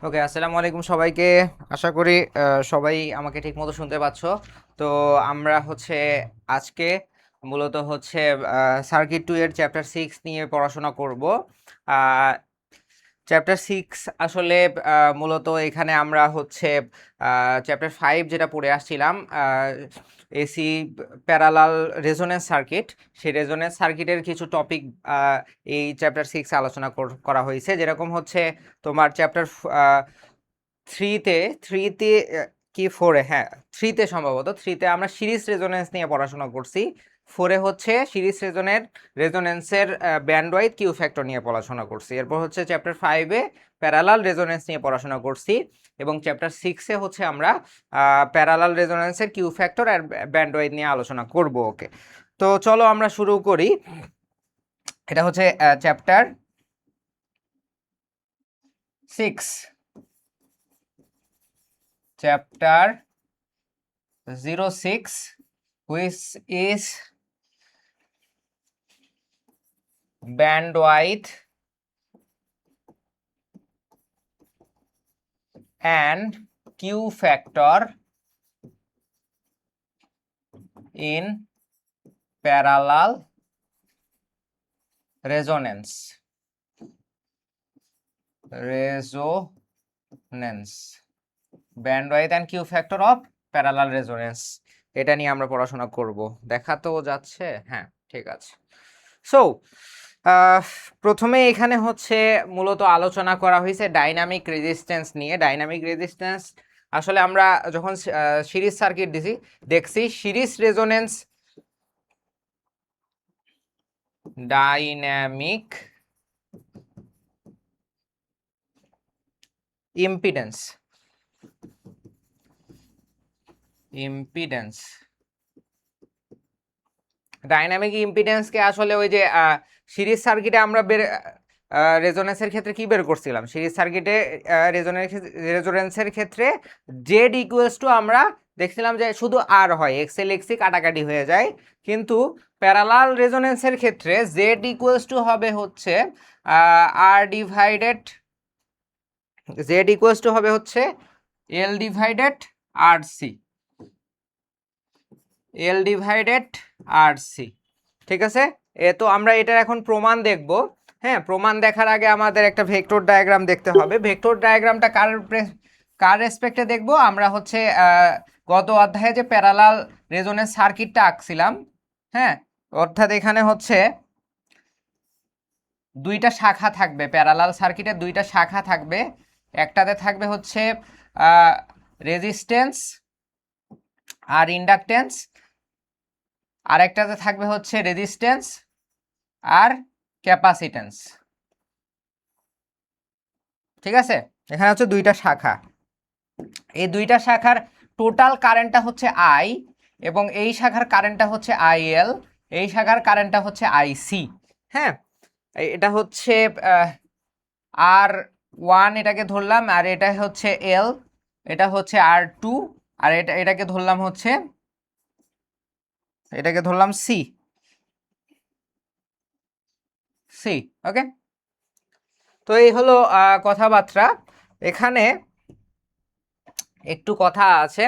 ওকে, আসসালামু আলাইকুম সবাইকে। আশা করি সবাই আমাকে ঠিক মতো শুনতে পাচ্ছ। তো আমরা আজকে মূলত সার্কিট 2 এর চ্যাপ্টার 6 নিয়ে পড়াশোনা করব। চ্যাপ্টার 6 আসলে মূলত এখানে আমরা চ্যাপ্টার 5 যেটা পড়ে আসছিলাম, এসি প্যারালাল রেজোনেন্স সার্কিট, সেই রেজোনেন্স সার্কিটের কিছু টপিক এই চ্যাপ্টার 6 আলোচনা করা হয়েছে। যেরকম তোমার চ্যাপ্টার থ্রিতে থ্রিতে কি ফোরে, হ্যাঁ থ্রিতে, সম্ভবত থ্রিতে আমরা সিরিজ রেজোনেন্স নিয়ে পড়াশোনা করছি। ফোরে সিরিজ রেজোনেন্সের ব্যান্ডওয়াইড কিউ ফ্যাক্টর নিয়ে পড়াশোনা করছি। এরপর চ্যাপ্টার 5-এ প্যারালাল রেজোনেন্স নিয়ে পড়াশোনা করছি, এবং চ্যাপ্টার 6-এ আমরা প্যারালাল রেজোনেন্সের কিউ ফ্যাক্টর আর ব্যান্ডওয়াইড নিয়ে আলোচনা করব। ওকে, তো চলো আমরা শুরু করি। এটা chapter 6, chapter 06, which is bandwidth and Q factor in parallel resonance. Bandwidth and Q factor of parallel resonance, এটা নিয়ে আমরা পড়াশোনা করব। দেখা তো যাচ্ছে? হ্যাঁ, ঠিক আছে। সো প্রথমে এখানে মূলত আলোচনা করা হয়েছে ডাইনামিক রেজিস্ট্যান্স নিয়ে। ডাইনামিক রেজিস্ট্যান্স আসলে আমরা যখন সিরিজ সার্কিট দেখছি, series resonance, dynamic impedance, dynamic ইম্পিডেন্সকে আসলে ওই যে সিরিজ সার্কিটে আমরা রেজোনেন্সের ক্ষেত্রে কি বের করছিলাম, সিরিজ সার্কিটে রেজোনেন্সের ক্ষেত্রে জেড ইকুয়ালস টু আমরা দেখছিলাম যে শুধু আর হয়, এক্সএল এক্সি কাটাকাটি হয়ে যায়। কিন্তু প্যারালাল রেজোনেন্সের ক্ষেত্রে জেড ইকুয়ালস টু হবে আর ডিভাইডেড, জেড ইকুয়ালস টু হবে এল ডিভাইডেড আর সি, এল ডিভাইডেড আর সি। ঠিক আছে, তো আমরা এটার এখন প্রমাণ দেখব। হ্যাঁ, প্রমাণ দেখার আগে আমাদের একটা ভেক্টর ডায়াগ্রাম দেখতে হবে। ভেক্টর ডায়াগ্রামটা কার রেসপেক্টে দেখব? আমরা গত অধ্যায়ে যে প্যারালাল রেজোনেন্স সার্কিটটা আঁকছিলাম, হ্যাঁ, অর্থাৎ এখানে দুইটা শাখা থাকবে, প্যারালাল সার্কিটের দুইটা শাখা থাকবে। একটাতে থাকবে রেজিস্ট্যান্স আর ইন্ডাকটেন্স, আর একটাতে থাকবে রেজিস্ট্যান্স আর ক্যাপাসিটেন্স। ঠিক আছে, এখানে দুইটা শাখা। এই দুইটা শাখার টোটাল কারেন্টটা আই, এবং এই শাখার কারেন্টটা আইএল, এই শাখার কারেন্টটা আইসি। হ্যাঁ, এটা আর ওয়ান, এটাকে ধরলাম, আর এটা এল, এটা আর টু, আর এটাকে ধরলাম সি, ওকে। তো এই হলো কথাবার্তা। এখানে একটু কথা আছে,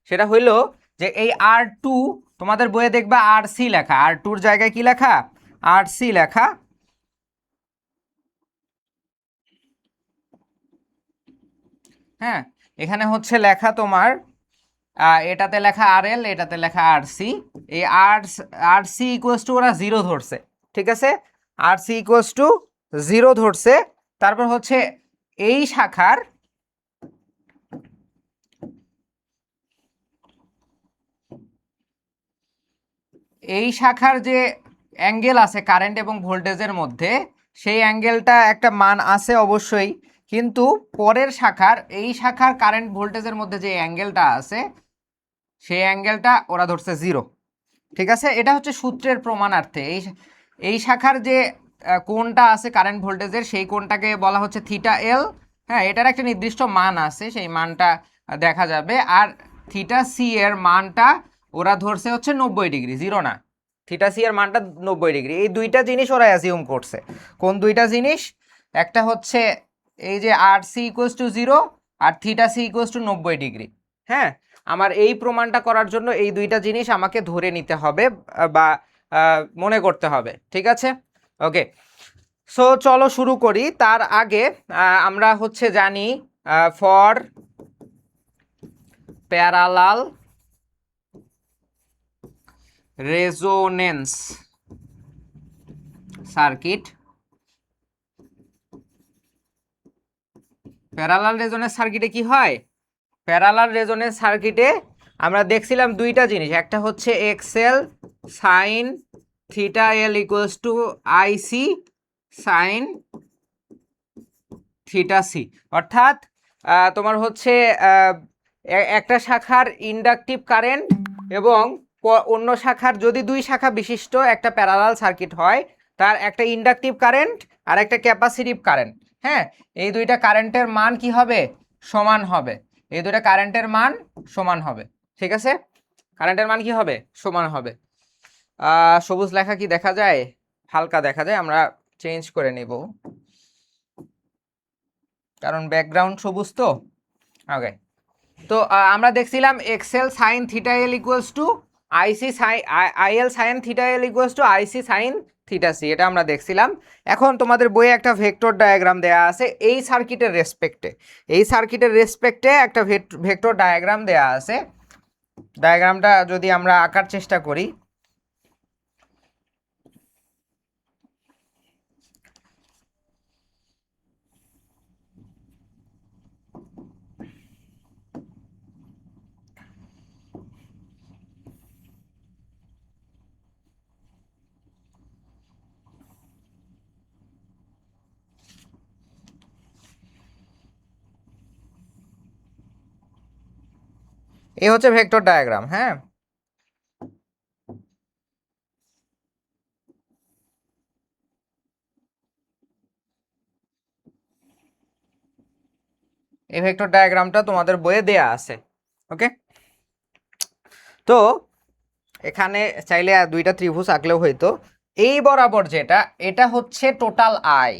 সেটা হইলো যে এই আর টু, তোমাদের বইয়ে দেখবা আর সি লেখা, আর টুর জায়গায় কি লেখা? আর সি লেখা। হ্যাঁ, এখানে লেখা তোমার এটাতে লেখা আর এল, এটাতে লেখা আর সি। এই আর সি ইকুয়ালস টু ওরা জিরো ধরছে। ঠিক আছে, আর সি ইকুয়ালস টু জিরো ধরছে। তারপর এই শাখার যে অ্যাঙ্গেল আছে কারেন্ট এবং ভোল্টেজের মধ্যে, সেই অ্যাঙ্গেলটা একটা মান আছে অবশ্যই, কিন্তু পরের শাখার, এই শাখার কারেন্ট ভোল্টেজের মধ্যে যে অ্যাঙ্গেলটা আছে, সেই অ্যাঙ্গেলটা ওরা ধরছে জিরো। ঠিক আছে, এটা সূত্রের প্রমাণার্থে। এই শাখার যে কোণটা আছে কারেন্ট ভোল্টেজের, সেই কোণটাকে বলা হচ্ছে থিটা এল। হ্যাঁ, এটার একটা নির্দিষ্ট মান আছে, সেই মানটা দেখা যাবে। আর থিটা সি এর মানটা ওরা ধরছে 90 ডিগ্রি, জিরো না। থিটা সি এর মানটা 90 ডিগ্রি। এই দুইটা জিনিস ওরা অ্যাজিউম করছে। কোন দুইটা জিনিস? একটা এই যে আর সি ইকুয়ালস টু 0 আর theta C equals to 90 degree. হ্যাঁ, আমার এই প্রমাণটা করার জন্য এই দুইটা জিনিস আমাকে ধরে নিতে হবে বা মনে করতে হবে, ঠিক আছে? ওকে, সো চলো শুরু করি। তার আগে আমরা হচ্ছে জানি for parallel resonance circuit, parallel resonance সার্কিটে কি হয়? প্যারালাল রেজোনেন্স সার্কিটে আমরা দেখছিলাম দুইটা জিনিস, একটা হচ্ছে XL sine theta L equals to IC sine theta C, অর্থাৎ তোমার হচ্ছে একটা শাখার ইন্ডাকটিভ কারেন্ট এবং অন্য শাখার, যদি দুই শাখা বিশিষ্ট একটা প্যারালাল সার্কিট হয়, তার একটা ইন্ডাকটিভ কারেন্ট আর একটা ক্যাপাসিটিভ কারেন্ট। হ্যাঁ, এই দুইটা কারেন্টের মান কি হবে? সমান হবে। এই দুইটা কারেন্টের মান সমান হবে, ঠিক আছে? কারেন্টের মান কি হবে? সমান হবে। সবুজ লেখা কি দেখা যায়? হালকা দেখা যায়, আমরা চেঞ্জ করে নেব কারণ ব্যাকগ্রাউন্ড সবুজ তো। ওকে, তো আমরা দেখছিলাম XL sine theta L equals to IC sine IL sine theta L equals to IC sine theta C, এটা আমরা দেখছিলাম। এখন তোমাদের বইয়ে একটা ভেক্টর ডায়াগ্রাম দেয়া আছে এই সার্কিটের রেসপেক্টে, এই সার্কিটের রেসপেক্টে একটা ভেক্টর ডায়াগ্রাম দেয়া আছে। ডায়াগ্রামটা যদি আমরা আঁকার চেষ্টা করি, এই হচ্ছে ভেক্টর ডায়াগ্রাম। হ্যাঁ, এই ভেক্টর ডায়াগ্রামটা তোমাদের বইয়ে দেয়া আছে। ওকে, তো এখানে চাইলে দুইটা ত্রিভুজ আঁকলেও হইতো। এই বরাবর যেটা, এটা হচ্ছে টোটাল আই,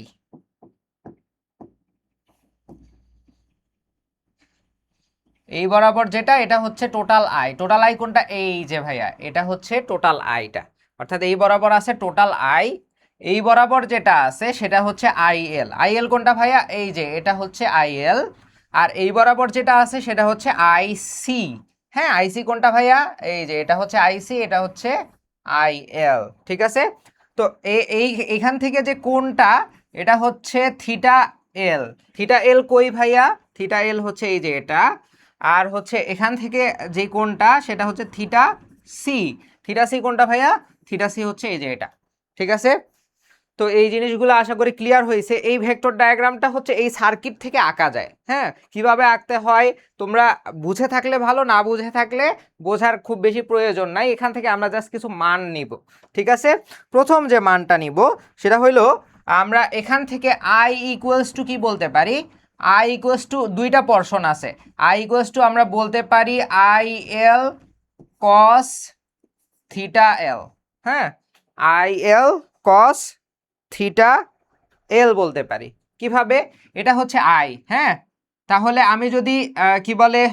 এই বরাবর যেটা এটা হচ্ছে টোটাল আই। টোটাল আই কোনটা? এই যে ভাইয়া, এটা হচ্ছে টোটাল আইটা, অর্থাৎ এই বরাবর আছে টোটাল আই, এই বরাবর যেটা আছে সেটা হচ্ছে আইএল। আইএল কোনটা ভাইয়া? এই যে এটা হচ্ছে আইএল। আর এই বরাবর যেটা আছে সেটা হচ্ছে আইসি। হ্যাঁ, আইসি কোনটা ভাইয়া? এই যে এটা হচ্ছে আইসি, এটা হচ্ছে আইএল, ঠিক আছে? তো এই এখান থেকে যে কোনটা, এটা হচ্ছে থিটা এল। থিটা এল কই ভাইয়া? থিটা এল হচ্ছে এই যে এটা। আর হচ্ছে এখান থেকে যে কোনটা সেটা হচ্ছে থিটা সি। থিটা সি কোনটা ভাইয়া? থিটা সি হচ্ছে এই যে এটা, ঠিক আছে? তো এই জিনিসগুলো আশা করি ক্লিয়ার হয়েছে। এই ভেক্টর ডায়াগ্রামটা হচ্ছে এই সার্কিট থেকে আঁকা যায়। হ্যাঁ, কিভাবে আঁকতে হয় তোমরা বুঝে থাকলে ভালো, না বুঝে থাকলে বোঝার খুব বেশি প্রয়োজন নাই। এখান থেকে আমরা জাস্ট কিছু মান নিব, ঠিক আছে? প্রথম যে মানটা নিব সেটা হইলো, আমরা এখান থেকে আই ইকুয়ালস টু কি বলতে পারি? আই ইকুয়ালস টু দুইটা পোরশন আছে। আই ইকুয়ালস টু আমরা বলতে পারি আই এল কস থিটা এল। হ্যাঁ, আই এল কস থিটা এল বলতে পারি। কিভাবে? এটা হচ্ছে আই। হ্যাঁ, তাহলে আমি যদি কি বলে,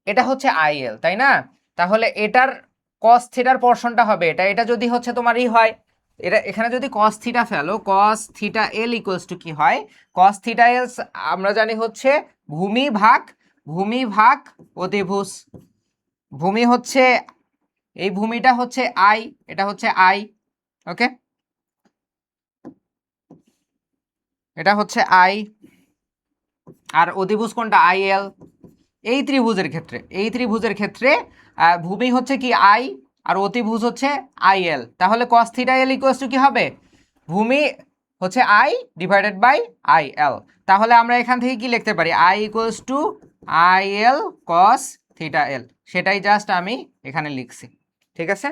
এটা হচ্ছে আই এল, তাই না? তাহলে এটার কস থিটার পোরশনটা হবে এটা। এটা যদি হচ্ছে তোমার ই হয়, এটা এখানে যদি cos theta fellow, cos theta L equals to কি হয়? কস থিটা এল আমরা জানি হচ্ছে ভূমি ভাগ অতিভুজ। ভূমি হচ্ছে এই ভূমিটা হচ্ছে আই, এটা হচ্ছে আই। ওকে, এটা হচ্ছে আই, আর অতিভুজ কোনটা? I L. এই ত্রিভুজের ক্ষেত্রে ভূমি হচ্ছে কি আই, আর অতিভুজ হচ্ছে আই এল। তাহলে cos theta L equals to কি হবে? ভূমি হচ্ছে I divided by I L. তাহলে আমরা এখান থেকে কি লিখতে পারি? I equals to I L cos theta L, সেটাই জাস্ট আমি এখানে লিখছি, ঠিক আছে?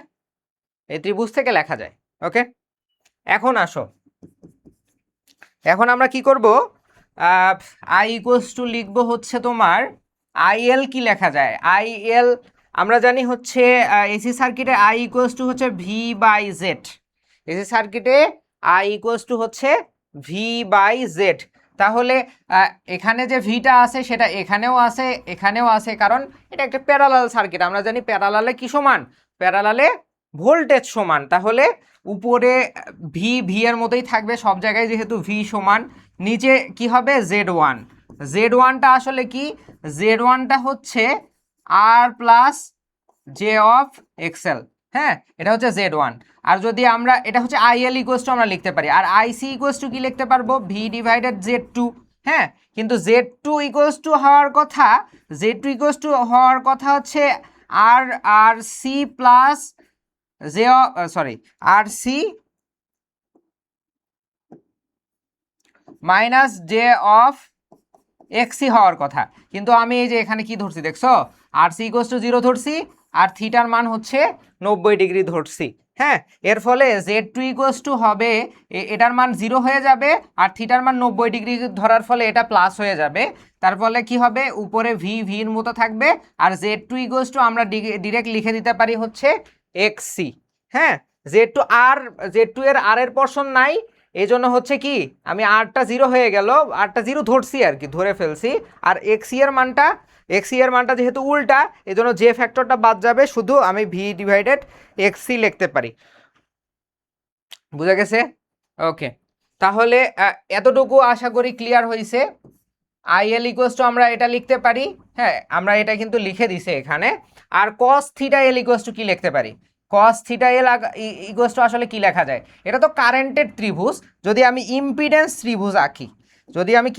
এই ত্রিভুজ থেকে লেখা যায়। ওকে, এখন আসো, এখন আমরা কি করব? আই ইকুয়ালস টু লিখবো হচ্ছে তোমার আইএল। কি লেখা যায়? আইএল আমরা জানি হচ্ছে এসি সার্কিটে আই ইকুয়ালস টু হচ্ছে ভি বাই জেড। এসি সার্কিটে আই ইকুয়ালস টু হচ্ছে ভি বাই জেড। তাহলে এখানে যে ভিটা আছে সেটা এখানেও আছে, এখানেও আছে, কারণ এটা একটা প্যারালাল সার্কিট। আমরা জানি প্যারালালে কি সমান, প্যারালালে ভোল্টেজ সমান। তাহলে উপরে ভি ভি এর মতোই থাকবে সব জায়গায়, যেহেতু ভি সমান। নিচে কি হবে, জেড ওয়ান। জেড ওয়ানটা আসলে কি, জেড ওয়ানটা হচ্ছে আর প্লাস জে অফ এক্সেল। হ্যাঁ, এটা হচ্ছে জেড ওয়ান। আর যদি আমরা, এটা হচ্ছে আইএল ইকুয়াস টু আমরা লিখতে পারি, আর আইসি ইকুয়াস টু কি লিখতে পারবো, ভি ডিভাইডেড জেড টু। হ্যাঁ, কিন্তু জেড টু ইকুয়াস টু হওয়ার কথা, জেড টু ইকুয়াস টু হওয়ার কথা হচ্ছে আর R C plus J, sorry, R C minus J of X C হওয়ার কথা। কিন্তু আমি এই যে এখানে কি ধরছি দেখছো, আর সি ইকুয়াস টু 0 ধরছি, আর থিটার মান হচ্ছে 90 ডিগ্রি ধরছি। হ্যাঁ, এর ফলে জেড টু ইকুয়াস টু হবে, এটার মান 0 হয়ে যাবে, আর থিটার মান 90 ডিগ্রি ধরার ফলে এটা প্লাস হয়ে যাবে। তার ফলে কি হবে, উপরে ভি ভির মতো থাকবে, আর জেড টু ইকুয়াস টু আমরা ডিরেক্ট লিখে দিতে পারি হচ্ছে এক্সি। হ্যাঁ, জেড টু আর, জেড টু এর আর এর পোরশন নাই, এই জন্য হচ্ছে কি, আমি আরটা 0 হয়ে গেল, আরটা 0 ধরছি আর কি, ধরে ফেলছি। আর এক্সি এর মানটা, এক্সি এর মানটা যেহেতু উল্টা, এই জন্য যে ফ্যাক্টরটা বাদ যাবে, শুধু আমি ভি ডিভাইডেড এক্সি লিখতে পারি। বুঝা গেছে? ওকে, তাহলে এতটুকু আশা করি ক্লিয়ার হয়েছে। আইএল ইকুয়াস টু আমরা এটা লিখতে পারি। হ্যাঁ, আমরা এটা কিন্তু লিখে দিছে এখানে। আর cos theta L equals to কি লিখতে পারি, cos theta L equals to আসলে কি লেখা যায়, এটা তো কারেন্টের ত্রিভুজ। যদি আমি ইম্পিডেন্স ত্রিভুজ আঁকি, যদি আমি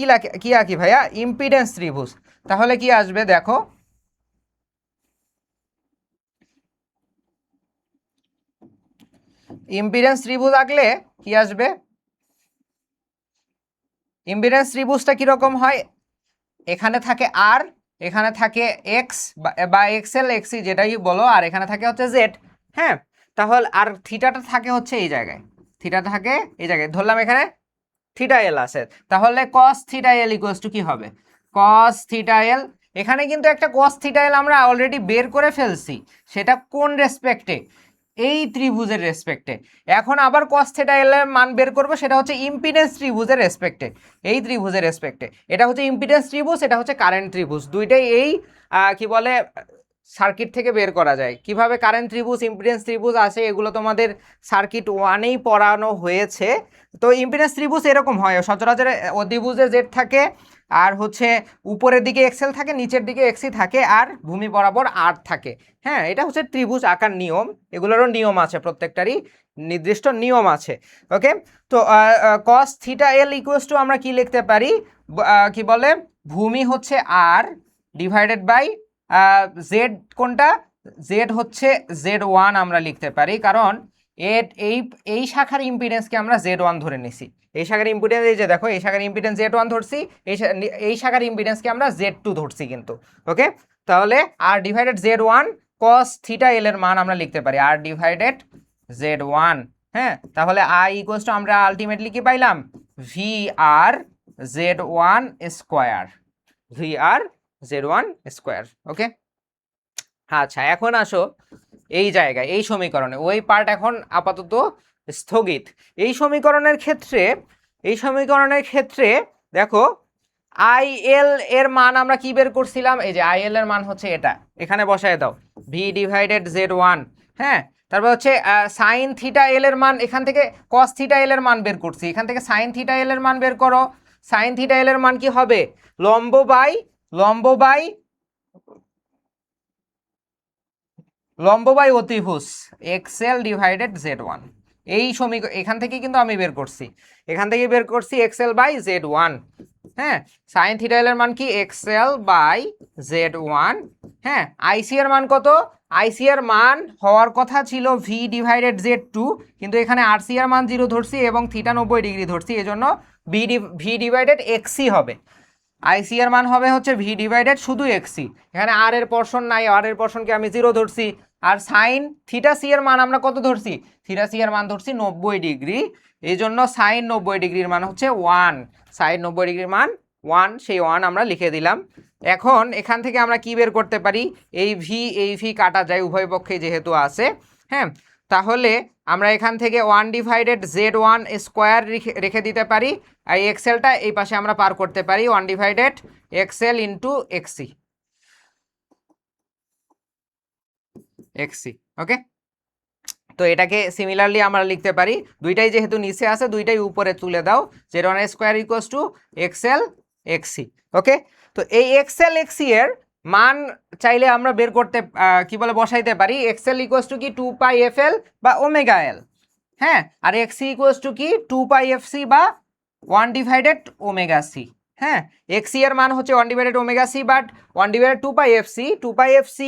কি আঁকি ভাইয়া, ইম্পিডেন্স ত্রিভুজ, তাহলে কি আসবে দেখো, ইম্পিডেন্স ত্রিভুজ আঁকলে কি আসবে, ইম্পিডেন্স ত্রিভুজটা কিরকম হয়, এখানে থাকে আর, এখানে থাকে এক্স বা এক্সএল এক্সি যেটাই বলো, আর এখানে থাকে হচ্ছে জেড। হ্যাঁ, তাহলে আর থিটাটা থাকে হচ্ছে এই জায়গায়, থিটা থাকে এই জায়গায়, ধরলাম এখানে থিটা এল আছে, তাহলে cos theta L equals to কি হবে, কস থিটা এল। এখানে কিন্তু একটা কস থিটা এল আমরা অলরেডি বের করে ফেলছি, সেটা কোন রেসপেক্টে, এই ত্রিভুজের রেসপেক্টে। এখন আবার কস থিটা এল এর মান বের করবো, সেটা হচ্ছে ইম্পিডেন্স ত্রিভুজের রেসপেক্টে, এই ত্রিভুজের রেসপেক্টে। এটা হচ্ছে ইম্পিডেন্স ত্রিভুজ, এটা হচ্ছে কারেন্ট ত্রিভুজ, দুইটাই এই কি বলে সার্কিট থেকে বের করা যায়। কিভাবে কারেন্ট ত্রিভুজ, ইম্পিডেন্স ত্রিভুজ আসে, এগুলো তোমাদের সার্কিট ওয়ানেই পড়ানো হয়েছে। তো ইম্পিডেন্স ত্রিভুজ এরকম হয়, সচরাচর অধিভুজে জেড থাকে, আর হচ্ছে উপরের দিকে এক্সেল থাকে, নিচের দিকে এক্সি থাকে, আর ভূমি বরাবর আর থাকে। হ্যাঁ, এটা হচ্ছে ত্রিভুজ আকার নিয়ম, এগুলোরও নিয়ম আছে, প্রত্যেকটারই নির্দিষ্ট নিয়ম আছে। ওকে, তো কস থিটা এল ইকুয়ালস টু আমরা কি লিখতে পারি, কি বলে, ভূমি হচ্ছে আর ডিভাইডেড বাই জেড, কোনটা, জেড হচ্ছে জেড ওয়ান আমরা লিখতে পারি, কারণ এই এই শাখার ইম্পিডেন্সকে আমরা জেড ওয়ান ধরে নিছি। এই শাখার ইম্পিডেন্স, এই যে দেখো, এই শাখার ইম্পিডেন্স জেড ওয়ান ধরছি, এই শাখার ইম্পিডেন্সকে আমরা জেড টু ধরছি কিন্তু। ওকে, তাহলে R divided Z one cos theta L এর মান আমরা লিখতে পারি আর ডিভাইডেড জেড ওয়ান। হ্যাঁ, তাহলে আই ইকুয়ালস টু আমরা আলটিমেটলি কি পাইলাম, ভি আর জেড ওয়ান স্কোয়ার, ভি আর জেড ওয়ান স্কোয়ার। ওকে, আচ্ছা, এখন আসো এই জায়গায়, এই সমীকরণে, ওই পার্ট এখন আপাতত স্থগিত। এই সমীকরণের ক্ষেত্রে, এই সমীকরণের ক্ষেত্রে দেখো, আই এল এর মান আমরা কি বের করছিলাম, এই যে আই এল এর মান হচ্ছে এটা, এখানে বসায় দাও, ভি ডিভাইডেড জেড ওয়ান। হ্যাঁ, তারপর হচ্ছে সাইন থিটা এল এর মান, এখান থেকে কস থিটা এল এর মান বের করছি, এখান থেকে সাইন থিটা এল এর মান বের করো। সাইন থিটা এল এর মান কি হবে, লম্ব বাই অতিভুজ এক্সএল ডিভাইডেড জেড ওয়ান। এই সমীকরণ এখান থেকে কিন্তু আমি বের করছি, এখান থেকে বের করছি এক্সএল বাই জেড ওয়ান। হ্যাঁ, সাইন থিটা এল এর মান কি, এক্সএল বাই জেড ওয়ান। হ্যাঁ, আইসি এর মান কত, আইসি এর মান হওয়ার কথা ছিল ভি ডিভাইডেড জেড টু, কিন্তু এখানে আরসি এর মান 0 ধরছি এবং থিটা 90 ডিগ্রি ধরছি, এজন্য ভি ডিভাইডেড এক্সি হবে। আইসি এর মান হবে হচ্ছে ভি ডিভাইডেড শুধু এক্সি, এখানে আর এর পোরশন নাই, আর এর পোরশনকে আমি 0 ধরছি। আর সাইন থিটা সি এর মান আমরা কত ধরছি, থিটা সি এর মান ধরছি 90 ডিগ্রি, এই জন্য সাইন 90 ডিগ্রির মান হচ্ছে 1, সাইন 90 ডিগ্রির মান 1, সেই 1 আমরা লিখে দিলাম। এখন এখান থেকে আমরা কি বের করতে পারি, এই ভি কাটা যায় উভয় পক্ষে যেহেতু আছে। হ্যাঁ, তাহলে আমরা এখান থেকে 1/z1² রেখে দিতে পারি, আর এক্সেলটা এই পাশে আমরা পার করতে পারি 1/xl ইন্টু xc ওকে। তো এটাকে সিমিলারলি আমরা লিখতে পারি, দুইটাই যেহেতু নিচে আছে দুইটাই উপরে তুলে দাও, z1² equals to xl xc ওকে। তো এই xl xc এর মান চাইলে আমরা বের করতে কি বলে বসাইতে পারি, xl ইকুয়ালস টু কি 2πfl বা ওমেগা এল, হ্যাঁ, আর xc ইকুয়ালস টু কি 2πfc বা 1/ωc, হ্যাঁ। xc এর মান হচ্ছে 1/ωc, but 1/2πfc, 2πfc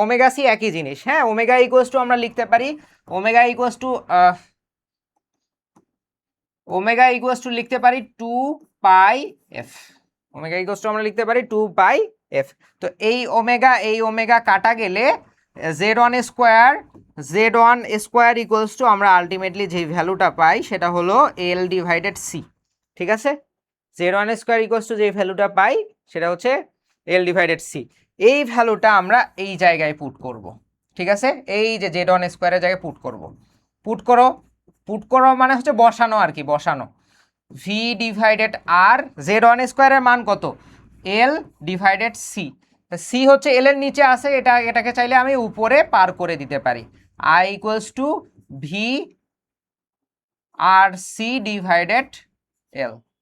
omega C একই জিনিস, হ্যাঁ। ওমেগা ইকুয়ালস টু আমরা লিখতে পারি লিখতে পারি 2πf, ওমেগা ইকুয়ালস টু আমরা লিখতে পারি 2πf। তো এই ওমেগা কাটা গেলে z1² ইকুয়ালস টু আমরা আলটিমেটলি যে ভ্যালুটা পাই সেটা হলো l/c, ঠিক আছে। z1² ইকুয়ালস টু যে ভ্যালুটা পাই সেটা হচ্ছে l/c। এই ভ্যালুটা আমরা এই জায়গায় পুট করব, ঠিক আছে। এই যে z1² এর জায়গায় পুট করো মানে হচ্ছে বসানো আর কি, বসানো v/r, z1² এর মান কত, l/c, c হচ্ছে l এর নিচে আছে, এটাকে চাইলে আমি উপরে পার করে দিতে পারি, i ইকুয়ালস টু v/r/c/l,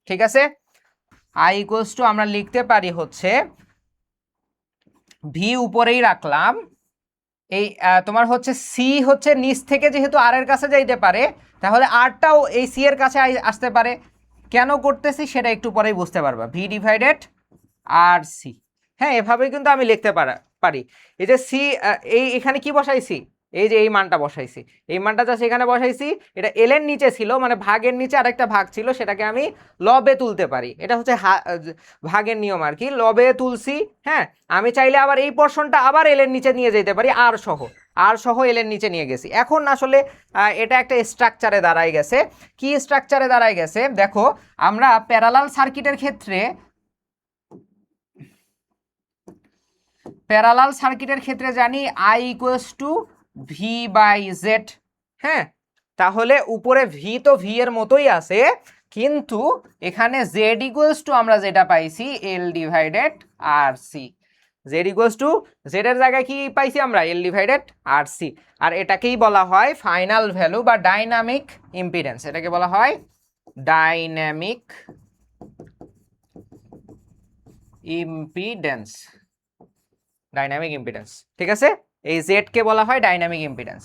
ঠিক আছে। i ইকুয়ালস টু আমরা লিখতে পারি হচ্ছে v উপরেই রাখলাম, এই তোমার হচ্ছে সি হচ্ছে নিচ থেকে যেহেতু আর এর কাছে যাইতে পারে, তাহলে আরটাও এই সি এর কাছে আসতে পারে। কেন করতেছি সেটা একটু পরেই বুঝতে পারবা, v/r/c, হ্যাঁ, এভাবেই কিন্তু আমি লিখতে পারি। এই যে সি, এখানে কি বসাইছি, এই যে এই মানটা বসাইছি, এই মানটা যা সেখানে বসাইছি, এটা এল এর নিচে ছিল, মানে ভাগের নিচে আরেকটা ভাগ ছিল, সেটাকে আমি লবে তুলতে পারি, এটা হচ্ছে ভাগের নিয়ম আর কি, লবে তুলছি, হ্যাঁ। আমি চাইলে আবার এই পোর্শনটা আবার এল এর নিচে নিয়ে যেতে পারি, আর সহ এল এর নিচে নিয়ে গেছি। এখন আসলে এটা একটা স্ট্রাকচারে দাঁড়ায় গেছে। কি স্ট্রাকচারে দাঁড়ায় গেছে দেখো, আমরা প্যারালাল সার্কিটের ক্ষেত্রে জানি I ইকুয়ালস টু v/z, হ্যাঁ। তাহলে উপরে ভি তো ভি এর মতোই আছে, কিন্তু এখানে z ইকুয়ালস টু আমরা যেটা পাইছি l/rc, z equals to z এর জায়গায় কি পাইছি আমরা, l/rc, আর এটাকেই বলা হয় ফাইনাল ভ্যালু বা ডাইনামিক ইম্পিডেন্স, এটাকে বলা হয় ডাইনামিক ইম্পিডেন্স, ঠিক আছে। এই z কে বলা হয় ডাইনামিক ইম্পিডেন্স,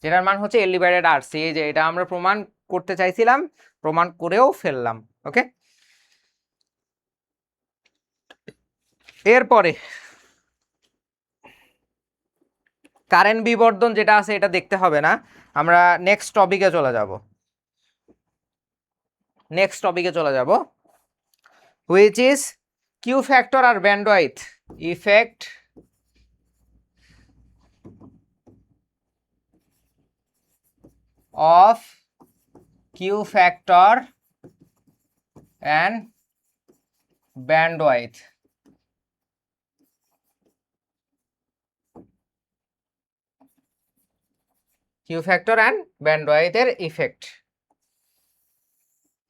যেটার মান হচ্ছে l/rc। এই যে এটা আমরা প্রমাণ করতে চাইছিলাম, প্রমাণ করেও ফেললাম, ওকে। এরপরে কারেন্ট বিবর্ধন যেটা আছে এটা দেখতে হবে না, আমরা নেক্সট টপিকে চলে যাব, হুইচ ইজ কিউ ফ্যাক্টর আর bandwidth effect of Q factor and bandwidth, Q factor and bandwidth এর ইফেক্ট,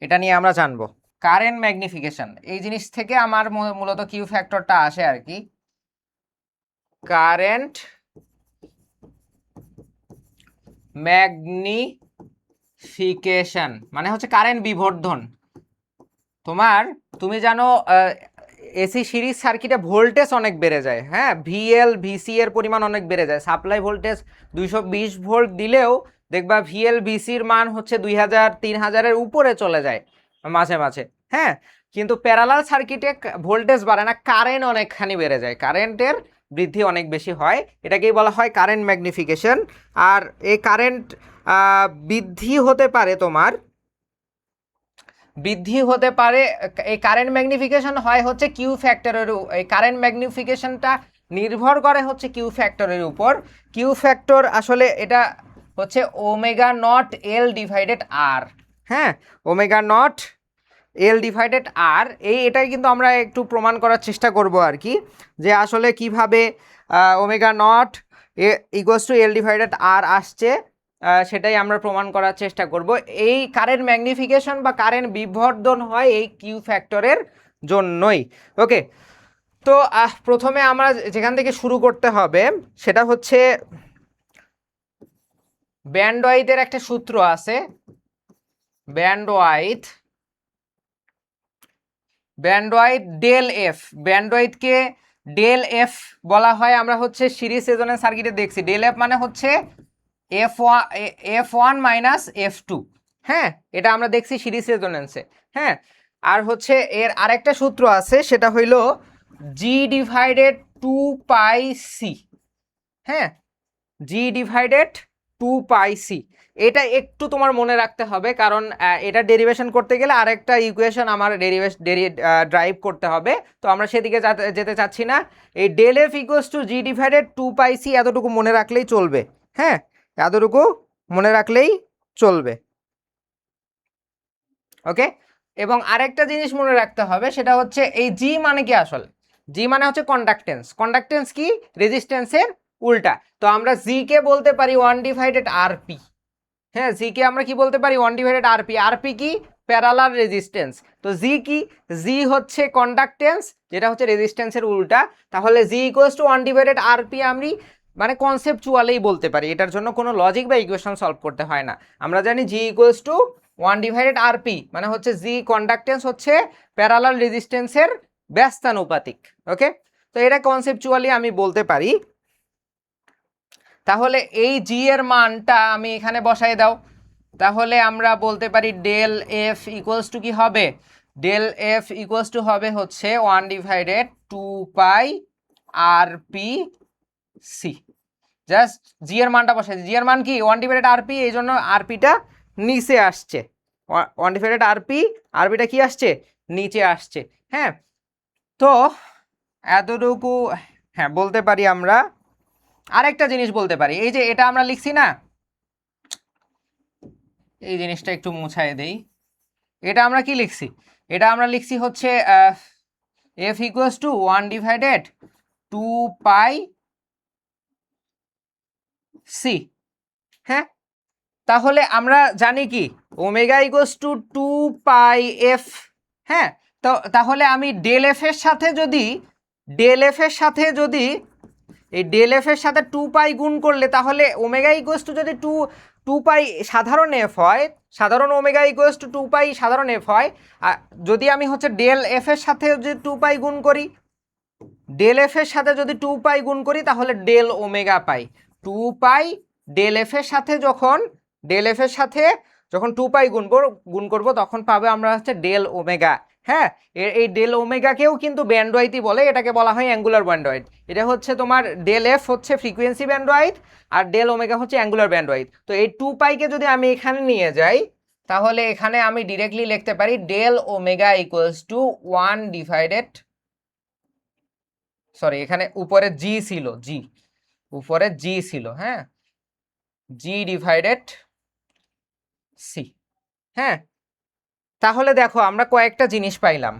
এটা নিয়ে আমরা জানবো। কারেন্ট ম্যাগনিফিকেশন, এই জিনিস থেকে আমার মূলত কিউ ফ্যাক্টরটা আসে আর কি, কারেন্ট ম্যাগনিফিকেশন মানে হচ্ছে কারেন্ট বিবর্ধন। তুমি জানো এসি সিরিজ সার্কিটে ভোল্টেজ অনেক বেড়ে যায়, হ্যাঁ, ভিএল ভিসি এর পরিমাণ অনেক বেড়ে যায়। সাপ্লাই ভোল্টেজ 220 ভোল্ট দিলেও দেখবা ভিএল ভিসির মান হচ্ছে 2000-3000-এর উপরে চলে যায় মাঝে মাঝে, হ্যাঁ। কিন্তু প্যারালাল সার্কিটে ভোল্টেজ বাড়ে না, কারেন্ট অনেকখানি বেড়ে যায়, কারেন্টের বৃদ্ধি অনেক বেশি হয়, এটাকেই বলা হয় কারেন্ট ম্যাগনিফিকেশন। আর এই কারেন্ট বৃদ্ধি হতে পারে এই কারেন্ট ম্যাগনিফিকেশন হয় হচ্ছে কিউ ফ্যাক্টরের, এই কারেন্ট ম্যাগনিফিকেশনটা নির্ভর করে হচ্ছে কিউ ফ্যাক্টরের উপর। কিউ ফ্যাক্টর আসলে এটা হচ্ছে ω0 L/R, হ্যাঁ, ω0 L/R। এটাই কিন্তু আমরা একটু প্রমাণ করার চেষ্টা করব আর কি, যে আসলে কিভাবে ω0 = L/R আসছে, সেটাই আমরা প্রমাণ করার চেষ্টা করব। এই কারেন্ট ম্যাগনিফিকেশন বা কারেন্ট বিবর্ধন হয় এই কিউ ফ্যাক্টরের জন্যই। ওকে, তো প্রথমে আমরা যেখান থেকে শুরু করতে হবে সেটা হচ্ছে ব্যান্ডওয়াইথের একটা সূত্র আছে, ব্যান্ডওয়াইথ ডেল এফ। ব্যান্ডওয়াইথকে ডেল এফ বলা হয়, আমরা হচ্ছে সিরিজ রেজোনেন্স সার্কিটে দেখছি ডেল এফ মানে হচ্ছে F1 মাইনাস F2। হ্যাঁ, এটা আমরা দেখছি সিরিজ রেজোনেন্সে। হ্যাঁ, আর হচ্ছে এর আরেকটা সূত্র আছে, সেটা হইল জি ডিভাইডেড 2πc। হ্যাঁ, জি ডিভাইডেড 2πc, এটা একটু তোমার মনে রাখতে হবে, কারণ এটা ডেরিভেশন করতে গেলে আরেকটা ইকুয়েশন আমার ড্রাইভ করতে হবে, তো আমরা সেদিকে যেতে চাচ্ছি না। এই del F equals to G divided 2πc এতটুকু মনে রাখলেই চলবে। হ্যাঁ, এতটুকু মনে রাখলেই চলবে। ওকে, এবং আরেকটা জিনিস মনে রাখতে হবে, সেটা হচ্ছে এই জি মানে কি, আসলে জি মানে হচ্ছে কন্ডাক্টেন্স। কন্ডাক্টেন্স কি, রেজিস্ট্যান্সের উল্টা। তো আমরা জি কে বলতে পারি 1 ডিভাইডেড আরপি। হ্যাঁ, জি কে আমরা কি বলতে পারি, 1 ডিভাইডেড আরপি। আরপি কি, প্যারালাল রেজিস্ট্যান্স। তো জি কি, জি হচ্ছে কন্ডাক্টেন্স, যেটা হচ্ছে রেজিস্ট্যান্সের উল্টা। তাহলে জি ইকুয়ালস টু 1 ডিভাইডেড আরপি আমি মানে কনসেপচুয়ালেই বলতে পারি, এটার জন্য কোনো লজিক বা ইকুয়েশন সলভ করতে হয় না। আমরা জানি জি ইকুয়ালস টু 1 ডিভাইডেড আরপি মানে হচ্ছে জি কন্ডাক্টেন্স হচ্ছে প্যারালাল রেজিস্ট্যান্সের ব্যস্তানুপাতিক। ওকে, তো এটা কনসেপচুয়ালি আমি বলতে পারি। তাহলে এই জি এর মানটা আমি এখানে বসাই দাও, তাহলে আমরা বলতে পারি ডেল এফ ইকুয়ালস টু কি হবে, ডেল এফ ইকুয়ালস টু হবে হচ্ছে 1 ডিভাইডেড 2π RPC। জাস্ট জি এর মানটা বসাই, জি এর মান কি 1 ডিভাইডেড আরপি, এই জন্য আরপিটা নিচে আসছে। 1 ডিভাইডেড আরপিটা কি আসছে, নিচে আসছে। হ্যাঁ, তো এতটুকু হ্যাঁ বলতে পারি আমরা। আরেকটা জিনিস বলতে পারি, এই যে এটা আমরা লিখছি না, এই জিনিসটা একটু মুছাই দেই। এটা আমরা কি লিখছি, এটা আমরা লিখছি হচ্ছে F equals to 1 divided 2πc। হ্যাঁ, তাহলে আমরা জানি কি ওমেগা ইকুয়ালস টু 2πf। হ্যাঁ, তো তাহলে আমি ডেল এফ এর সাথে যদি এই ডেল এফ এর সাথে 2π গুণ করলে, তাহলে ওমেগা ইকুয়ালস টু যদি 2π সাধারণ এফ হয়, সাধারণ ওমেগা ইকুয়ালস টু 2π সাধারণ এফ হয়, যদি আমি হচ্ছে ডেল এফ এর সাথে যদি 2π গুণ করি, ডেল এফ এর সাথে যদি 2π গুণ করি, তাহলে ডেল ওমেগা পাই। 2π ডেল এফ এর সাথে যখন 2π গুণ করব তখন পাবে আমরা হচ্ছে ডেল ওমেগা। হ্যাঁ, এই ডেল ওমেগাকেও কিন্তু ব্যান্ডওয়াইথই বলে, এটাকে বলা হয় অ্যাঙ্গুলার ব্যান্ডওয়াইথ। এটা হচ্ছে তোমার ডেল এফ হচ্ছে ফ্রিকোয়েন্সি ব্যান্ডওয়াইথ আর ডেল ওমেগা হচ্ছে অ্যাঙ্গুলার ব্যান্ডওয়াইথ। তো এই 2πকে যদি আমি এখানে নিয়ে যাই, তাহলে এখানে আমি ডিরেক্টলি লিখতে পারি del omega equals to 1 divided, sorry এখানে উপরে জি ছিল, উপরে জি ছিল। হ্যাঁ, জি ডিভাইডেড সি। হ্যাঁ, তাহলে দেখো আমরা কয়েকটা জিনিস পাইলাম।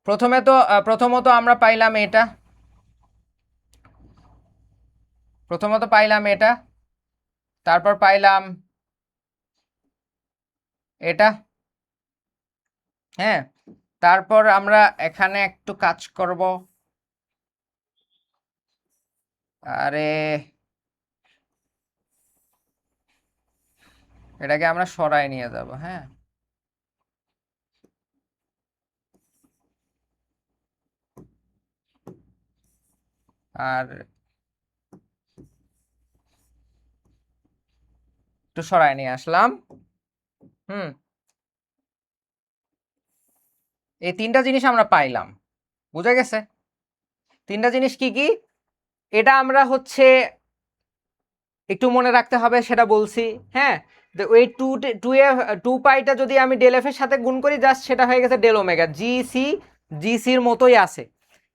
প্রথমত আমরা পাইলাম এটা, তারপর পাইলাম এটা। হ্যাঁ, তারপর আমরা এখানে একটু কাজ করব, আরে এটাকে আমরা সরাই নিয়ে যাব। হ্যাঁ, আর একটু সরাই নিয়ে আসলাম। এই তিনটা জিনিস আমরা পাইলাম, বুঝা গেছে? তিনটা জিনিস কি কি, এটা আমরা হচ্ছে একটু মনে রাখতে হবে, সেটা বলছি। হ্যাঁ, ওই 2πটা যদি আমি ডেল এফ এর সাথে গুণ করি, জাস্ট সেটা হয়ে গেছে ডেল ওমেগা। জিসির মতোই আছে।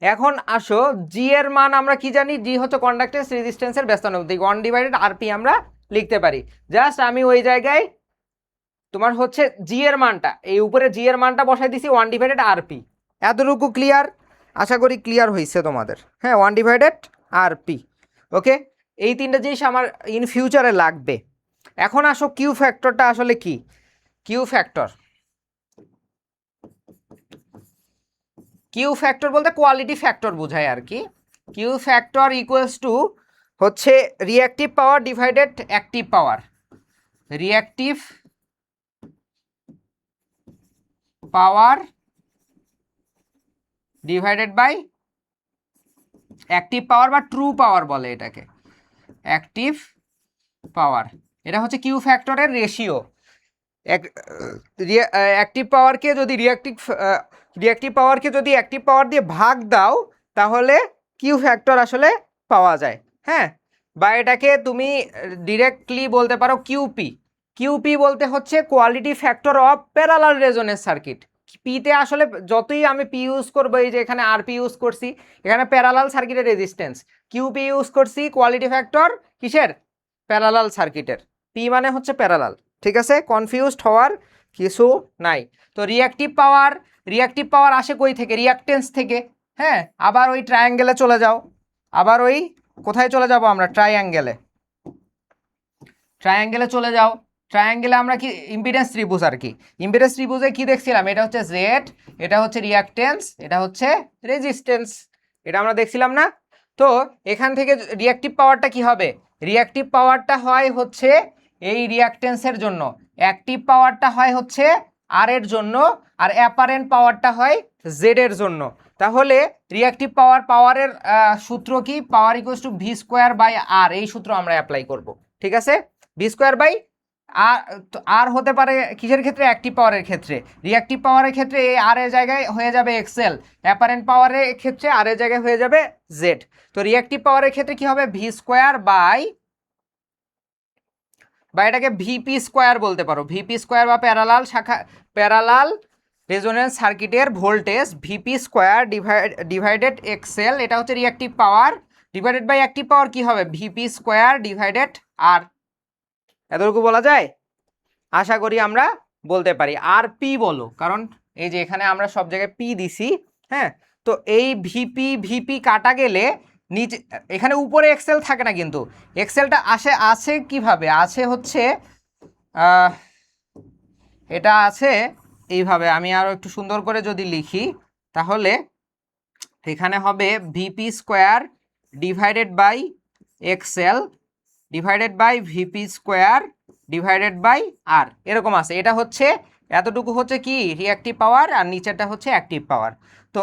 এখন আসো, জি এর মান আমরা কি জানি, জি হচ্ছে কন্ডাক্টেন্স রেজিস্ট্যান্সের ব্যস্তানুপাতিক, 1 ডিভাইডেড আরপি আমরা লিখতে পারি। জাস্ট আমি ওই জায়গায় তোমার হচ্ছে জি এর মানটা, এই উপরে জি এর মানটা বসাই দিছি 1 ডিভাইডেড আরপি। এতটুকু ক্লিয়ার? আশা করি ক্লিয়ার হয়েছে তোমাদের। হ্যাঁ, 1 ডিভাইডেড আরপি। ওকে, এই তিনটা জিনিস আমার ইন ফিউচারে লাগবে। এখন আসো কিউ ফ্যাক্টরটা আসলে কি। কিউ ফ্যাক্টর বলতে কোয়ালিটি ফ্যাক্টর বোঝায় আর কি। কিউ ফ্যাক্টর ইকুয়ালস টু হচ্ছে reactive power divided active power. Reactive power divided by active power বা ট্রু পাওয়ার বলে এটাকে, অ্যাক্টিভ পাওয়ার। এটা হচ্ছে কিউ ফ্যাক্টরের রেশিও। অ্যাক্টিভ পাওয়ারকে যদি রিঅ্যাক্টিভ পাওয়ারকে যদি অ্যাক্টিভ পাওয়ার দিয়ে ভাগ দাও তাহলে কিউ ফ্যাক্টর আসলে পাওয়া যায়। হ্যাঁ, বা এটাকে তুমি ডিরেক্টলি বলতে পারো কিউপি। কিউপি বলতে হচ্ছে quality factor of parallel resonance circuit. পিতে আসলে যতই আমি পি ইউজ করবো, এই যে এখানে আর পি ইউজ করছি, এখানে প্যারালাল সার্কিটের রেজিস্ট্যান্স, কিউপি ইউজ করছি কোয়ালিটি ফ্যাক্টর কিসের, প্যারালাল সার্কিটের। পি মানে হচ্ছে প্যারালাল, ঠিক আছে, কনফিউজড হওয়ার কিছু নাই। তো রিঅ্যাক্টিভ পাওয়ার আসে কই থেকে, রিঅ্যাকটেন্স থেকে। হ্যাঁ, আবার ওই ট্রায়াঙ্গেলে চলে যাও, আবার ওই কোথায় চলে যাব আমরা, ট্রায়াঙ্গেলে চলে যাও। ট্রায়াঙ্গেলে আমরা কি ইম্পিডেন্স ত্রিভুজ আর কি। ইম্পিডেন্স ত্রিভুজে কি দেখছিলাম, এটা হচ্ছে জেড, এটা হচ্ছে রিঅ্যাকটেন্স, এটা হচ্ছে রেজিস্ট্যান্স, এটা আমরা দেখছিলাম না। তো এখান থেকে রিঅ্যাক্টিভ পাওয়ারটা কি হবে, রিঅ্যাক্টিভ পাওয়ারটা হয় হচ্ছে এই রিঅ্যাকটেন্সের জন্য, অ্যাক্টিভ পাওয়ারটা হয় হচ্ছে আর এর জন্য, আর অ্যাপারেন্ট পাওয়ারটা হয় জেড এর জন্য। তাহলে রিঅ্যাক্টিভ পাওয়ারের সূত্র কি, power equals to V square by R, এই সূত্র আমরা অ্যাপ্লাই করব, ঠিক আছে। ভি স্কোয়ার বাই আর হতে পারে কিসের ক্ষেত্রে, অ্যাক্টিভ পাওয়ারের ক্ষেত্রে। রিঅ্যাক্টিভ পাওয়ারের ক্ষেত্রে এই আর এর জায়গায় হয়ে যাবে এক্সেল, অ্যাপারেন্ট পাওয়ারের ক্ষেত্রে আর এর জায়গায় হয়ে যাবে জেড। তো রিঅ্যাক্টিভ পাওয়ারের ক্ষেত্রে কি হবে, ভি স্কোয়ার বাই, বা এটাকে ভিপি স্কোয়ার বলতে পারো, ভিপি স্কোয়ার বা প্যারালাল রেজোনেন্স সার্কিটের voltage VP square divided XL, এটা হচ্ছে reactive power, divided by active power কি হবে, ভিপি স্কোয়ার ডিভাইডেড আর। এতটুকু বলা যায়, আশা করি আমরা বলতে পারি। আর পি বলো, কারণ এই যে এখানে আমরা সব জায়গায় পি দিছি। হ্যাঁ, তো এই ভিপি কাটা গেলে নিচে এখানে উপরে এক্সেল থাকে না, কিন্তু এক্সেলটা আছে কিভাবে, আছে হচ্ছে এটা আছে এইভাবে। আমি আরও একটু সুন্দর করে যদি লিখি তাহলে এখানে হবে VP square divided by XL divided by VP square divided by R, এরকম আছে। এটা হচ্ছে এতটুকু হচ্ছে কি রিঅ্যাক্টিভ পাওয়ার, আর নিচেরটা হচ্ছে অ্যাক্টিভ পাওয়ার। তো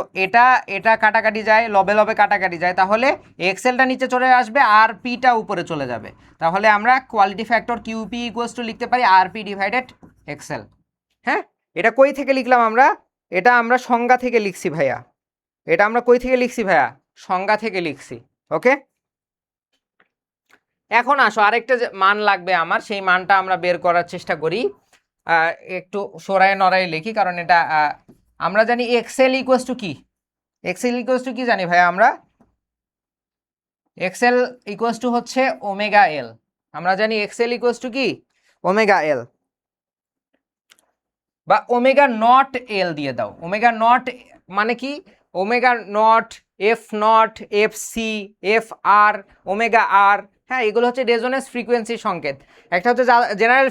এটা কাটাকাটি যায়, লবে লবে কাটাকাটি যায়, তাহলে এক্সেলটা নিচে চলে আসবে আর পিটা উপরে চলে যাবে। তাহলে আমরা quality factor QP equals two লিখতে পারি আর পি ডিভাইডেড এক্সেল। হ্যাঁ, এটা কই থেকে লিখলাম আমরা, এটা আমরা সংজ্ঞা থেকে লিখছি ভাইয়া, এটা আমরা কই থেকে লিখছি ভাইয়া, সংজ্ঞা থেকে লিখছি। ওকে, এখন আসো আরেকটা মান লাগবে আমার, সেই মানটা আমরা বের করার চেষ্টা করি। একটু সরায় নড়াই লিখি, কারণ এটা আমরা জানি এক্সেল ইকুয়ালস টু কি, এক্সেল ইকুয়ালস টু কি জানি ভাই আমরা, এক্সেল ইকুয়ালস টু হচ্ছে ওমেগা এল। আমরা জানি এক্সেল ইকুয়ালস টু কি, ওমেগা এল, বা ওমেগা নট এল দিয়ে দাও। ওমেগা নট মানে কি, omega naught, F naught, F C, F R, omega R. হ্যাঁ, এগুলো হচ্ছে রেজোনেন্স ফ্রিকোয়েন্সি সংকেত। একটা হচ্ছে general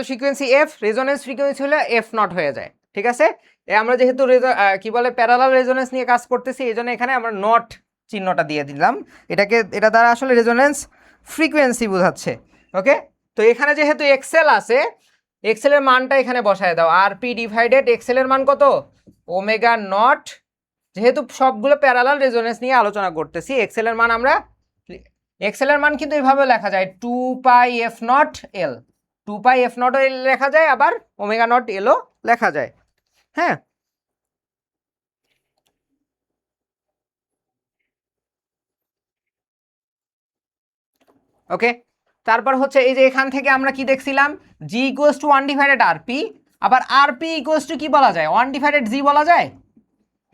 frequency F, resonance frequency হলে এফ নট হয়ে যায়, ঠিক আছে। আমরা যেহেতু কি বলে প্যারালাল রেজোনেন্স নিয়ে কাজ করতেছি, এই জন্য এখানে আমরা নট চিহ্নটা দিয়ে দিলাম, এটা দ্বারা আসলে রেজোনেন্স ফ্রিকোয়েন্সি বোঝাচ্ছে। ওকে, তো এখানে যেহেতু এক্সেল আছে, এক্সেলের মানটা এখানে বসায় দাও, আর পি ডিভাইডেড এক্সেলের মান কত, ওমেগা নট। যেহেতু সবগুলো প্যারালাল রেজোনেন্স নিয়ে আলোচনা করতেছি, এক্সেলের মান কিন্তু এইভাবে লেখা যায়, 2 pi F naught L, 2 pi F naught L লেখা যায়, আবার ওমেগা নট এলও লেখা যায়। হ্যাঁ, ওকে, তারপর হচ্ছে এই যে এখান থেকে আমরা কি দেখছিলাম, G equals to 1 divided R P, আবার আর পি ইকুয়ালস টু কি বলা যায়, 1 ডিভাইডেড জি বলা যায়।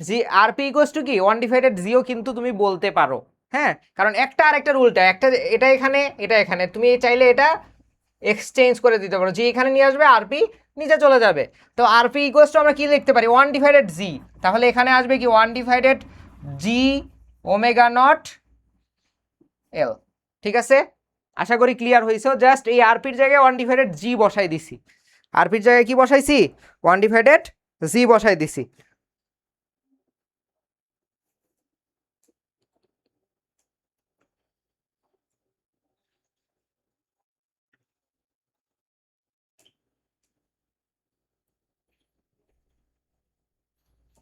জি আর পি ইকুয়ালস টু কি 1 ডিভাইডেড জিও কিন্তু তুমি বলতে পারো। হ্যাঁ, কারণ একটা আর একটা উল্টা, একটা এটা এখানে, এটা এখানে, তুমি চাইলে এটা এক্সচেঞ্জ করে দিতে পারো, জি এখানে নিয়ে আসবে, আর পি নিচে চলে যাবে। তো আর পি ইকুয়ালস টু আমরা কি লিখতে পারি, 1 ডিভাইডেড জি, তাহলে এখানে আসবে কি 1 ডিভাইডেড জি ওমেগা নট এল। ঠিক আছে, আশা করি ক্লিয়ার হয়েছে। জাস্ট এই আরপির জায়গায় 1/g বসাই দিছি, আরপির জায়গায় কি বসাইছি, 1/g বসাই দিছি।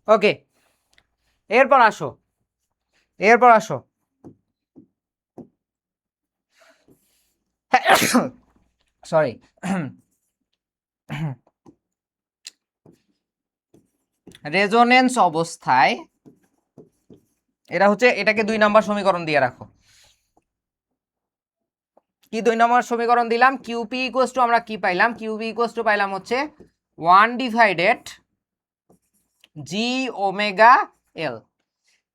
ওকে, এরপর আসো, এরপর আসো সরি রেজোনেন্স অবস্থায়, এটা হচ্ছে, এটাকে 2 নম্বর সমীকরণ দিয়ে রাখো। কি 2 নম্বর সমীকরণ দিলাম, কিউপি ইকুয়ালস টু, আমরা কি পাইলাম, কিউপি ইকুয়ালস টু পাইলাম হচ্ছে 1/g ওমেগা এল,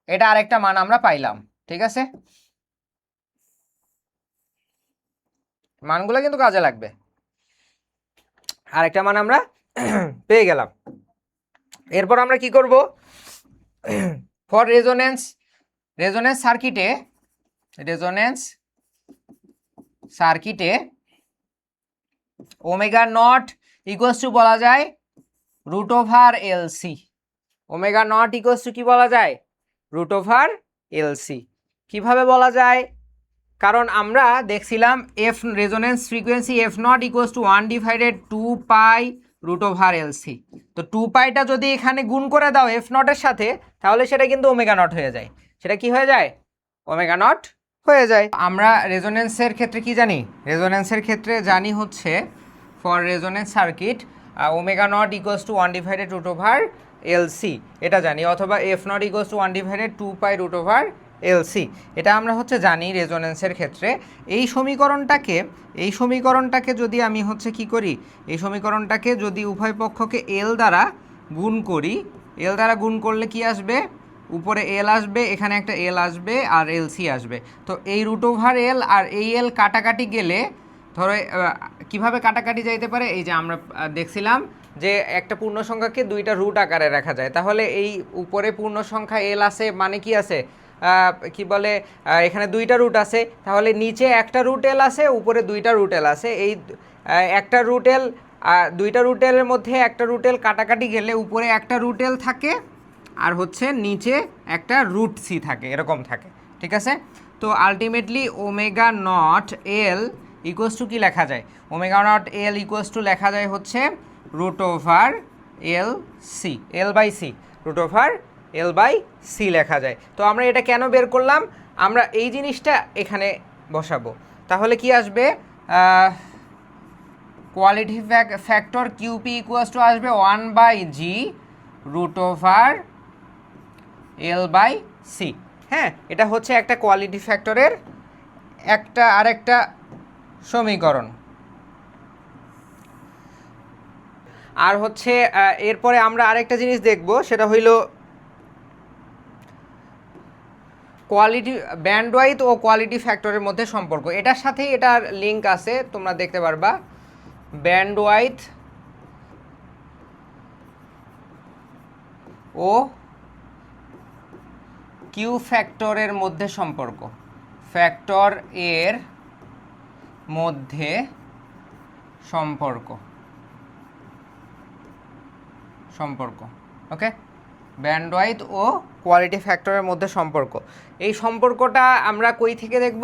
এটা আরেকটা মান আমরা পাইলাম। ঠিক আছে, মানগুলো কিন্তু কাজে লাগবে। আরেকটা মান আমরা পেয়ে গেলাম। এরপর আমরা কি করব, ফর রেজোনেন্স, রেজোনেন্স সার্কিটে, রেজোনেন্স সার্কিটে ওমেগা নট ইকুয়ালস টু বলা যায় √LC, omega not equals to কি বলা যায়, √LC। কিভাবে বলা যায়, কারণ আমরা দেখছিলাম F resonance frequency F not equals to 1/2π√LC, তো 2πটা যদি এখানে গুণ করে দাও এফ নটের সাথে, তাহলে সেটা কিন্তু ওমেগা নট হয়ে যায়। সেটা কি হয়ে যায়, ওমেগা নট হয়ে যায়। আমরা রেজোনেন্সের ক্ষেত্রে কি জানি, রেজোনেন্সের ক্ষেত্রে জানি হচ্ছে for resonance circuit omega not equals to 1/√LC, এটা জানি, অথবা F not equals to 1/2π√LC, এটা আমরা হচ্ছে জানি রেজোনেন্সের ক্ষেত্রে। এই সমীকরণটাকে যদি আমি হচ্ছে কি করি, এই সমীকরণটাকে যদি উভয় পক্ষকে এল দ্বারা গুণ করি, এল দ্বারা গুণ করলে কি আসবে, উপরে এল আসবে, এখানে একটা এল আসবে, আর এলসি আসবে। তো এই √L আর এই এল কাটাকাটি গেলে, ধরো কিভাবে কাটাকাটি যাইতে পারে, এই যে আমরা দেখছিলাম যে একটা পূর্ণ সংখ্যাকে 2টা রুট আকারে রাখা যায়, তাহলে এই উপরে পূর্ণ সংখ্যা এল আছে মানে কি আছে, কি বলে, এখানে 2টা রুট আছে, তাহলে নিচে একটা √L আছে, উপরে 2টা √L আছে। এই একটা √L, 2টা √L-এর মধ্যে একটা √L কাটাকাটি গেলে উপরে একটা √L থাকে, আর হচ্ছে নিচে একটা √C থাকে, এরকম থাকে। ঠিক আছে, তো ultimately omega naught L equals to কি লেখা যায়, ওমেগা নট এল ইকুয়ালস টু লেখা যায় হচ্ছে √LC, L/C, √L/C লেখা যায়। তো আমরা এটা কেন বের করলাম, আমরা এই জিনিসটা এখানে বসাবো, তাহলে কি আসবে, quality factor QP equals two আসবে 1/g √L/C। হ্যাঁ, এটা হচ্ছে একটা কোয়ালিটি ফ্যাক্টরের একটা আরেকটা সমীকরণ। আর হচ্ছে এরপরে আমরা আরেকটা জিনিস দেখব, সেটা হইল কোয়ালিটি, ব্যান্ডওয়াইথ ও কোয়ালিটি ফ্যাক্টরের মধ্যে সম্পর্ক। এটার সাথেই এটার লিঙ্ক আছে, তোমরা দেখতে পারবা, ব্যান্ডওয়াইথ ও কিউ ফ্যাক্টরের মধ্যে সম্পর্ক, ফ্যাক্টর এর মধ্যে সম্পর্ক, ওকে, ব্যান্ডওয়াইথ ও কোয়ালিটি ফ্যাক্টরের মধ্যে সম্পর্ক। এই সম্পর্কটা আমরা কই থেকে দেখব,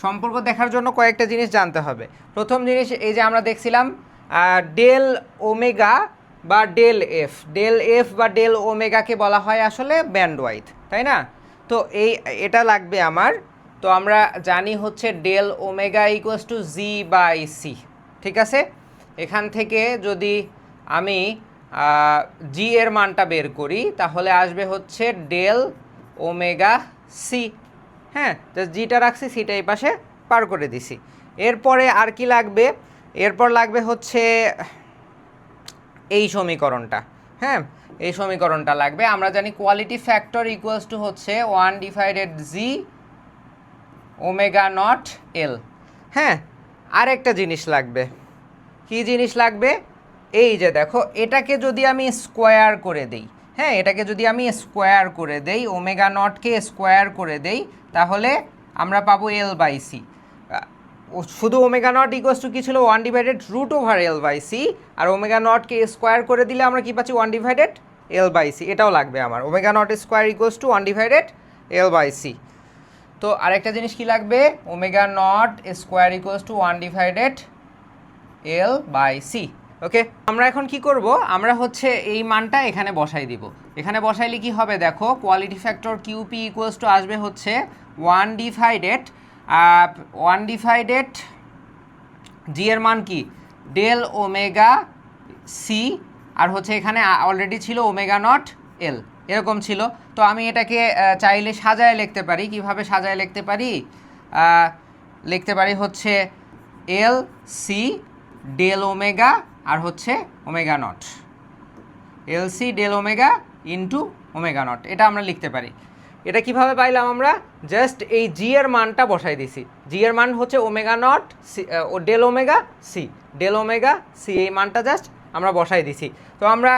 সম্পর্ক দেখার জন্য কয়েকটা জিনিস জানতে হবে। প্রথম জিনিস, এই যে আমরা দেখছিলাম ডেল ওমেগা বা ডেল এফ বা ডেল ওমেগাকে বলা হয় আসলে ব্যান্ডওয়াইথ, তাই না? তো এটা লাগবে আমার। তো আমরা জানি হচ্ছে del omega equals two G/C। ঠিক আছে, এখান থেকে যদি আমি জি এর মানটা বের করি, তাহলে আসবে হচ্ছে ডেল ওমেগা সি। হ্যাঁ, তো জিটা রাখছি, সিটা এই পাশে পার করে দিছি। এরপরে আর কি লাগবে, এরপর লাগবে হচ্ছে এই সমীকরণটা। হ্যাঁ, এই সমীকরণটা লাগবে। আমরা জানি কোয়ালিটি ফ্যাক্টর ইকুয়ালস টু হচ্ছে 1/g ওমেগা নট এল। হ্যাঁ, আরেকটা জিনিস লাগবে, কি জিনিস লাগবে, এই যে দেখো, এটাকে যদি আমি স্কোয়ার করে দেই, হ্যাঁ, এটাকে যদি আমি স্কোয়ার করে দেই, ওমেগা নটকে স্কোয়ার করে দেই, তাহলে আমরা পাবো L/C। শুধু ওমেগা নট ইকুয়ালস টু কি ছিল 1/√L/c, আর ওমেগা নটকে স্কোয়ার করে দিলে আমরা কি পাচ্ছি 1/L/c। এটাও লাগবে আমার, omega not square equals two 1/L/c। তো আরেকটা জিনিস কি লাগবে, omega not square equals two 1/L/c। ওকে, আমরা এখন কি করব, আমরা হচ্ছে এই মানটা এখানে বসাই দিব। এখানে বসাইলে কি হবে দেখো, quality factor QP equals two আসবে হচ্ছে 1/1 জি এর মান কি ডেল ওমেগা সি, আর হচ্ছে এখানে অলরেডি ছিল ওমেগা নট এল, এরকম ছিল। তো আমি এটাকে চাইলে সাজায় লিখতে পারি। কিভাবে সাজায় লিখতে পারি, লিখতে পারি হচ্ছে এল সি ডেল ওমেগা আর হচ্ছে omega naught, L C del omega into omega naught, এটা আমরা লিখতে পারি। এটা কিভাবে পাইলাম আমরা, জাস্ট এই জি এর মানটা বসাই দিছি। জি এর মান হচ্ছে ওমেগা নট সি ও del omega C, del omega C, এই মানটা জাস্ট আমরা বসাই দিছি। তো আমরা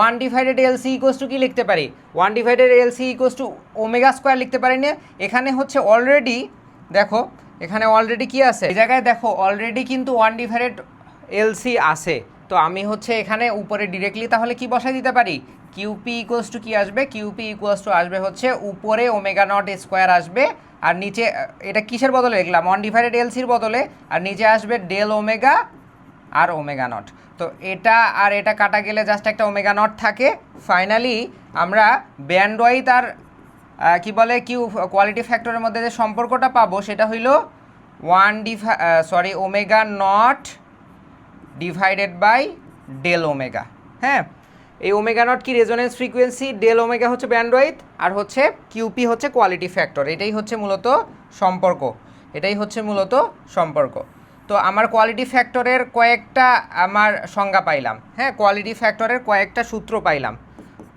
1/L/c ইকুয়ালস টু কি লিখতে পারি, 1/L/c equals to omega square লিখতে পারি না। এখানে হচ্ছে অলরেডি দেখো, এখানে অলরেডি কি আছে, এই জায়গায় দেখো অলরেডি কিন্তু 1/L/c আছে। তো আমি হচ্ছে এখানে উপরে ডিরেক্টলি তাহলে কি বসাই দিতে পারি, কিউপি ইকুয়ালস টু কি আসবে, কিউপি ইকুয়ালস টু আসবে হচ্ছে উপরে ওমেগা নট স্কোয়ার আসবে, আর নিচে এটা কিসের বদলে লিখলাম 1/L/c বদলে, আর নিচে আসবে ডেল ওমেগা আর ওমেগা নট। তো এটা আর এটা কাটা গেলে জাস্ট একটা ওমেগা নট থাকে। ফাইনালি আমরা ব্যান্ডওয়াইড আর কি বলে কোয়ালিটি ফ্যাক্টরের মধ্যে যে সম্পর্কটা পাবো সেটা হইল omega naught divided by del omega. হ্যাঁ, এই ওমেগা নট কি রেজোনেন্স ফ্রিকোয়েন্সি, ডেল ওমেগা হচ্ছে ব্যান্ডওয়াইড, আর হচ্ছে কিউপি হচ্ছে কোয়ালিটি ফ্যাক্টর। এটাই হচ্ছে মূলত সম্পর্ক, এটাই হচ্ছে মূলত সম্পর্ক। তো আমার কোয়ালিটি ফ্যাক্টরের কয়েকটা আমার সংজ্ঞা পাইলাম। হ্যাঁ, কোয়ালিটি ফ্যাক্টরের কয়েকটা সূত্র পাইলাম।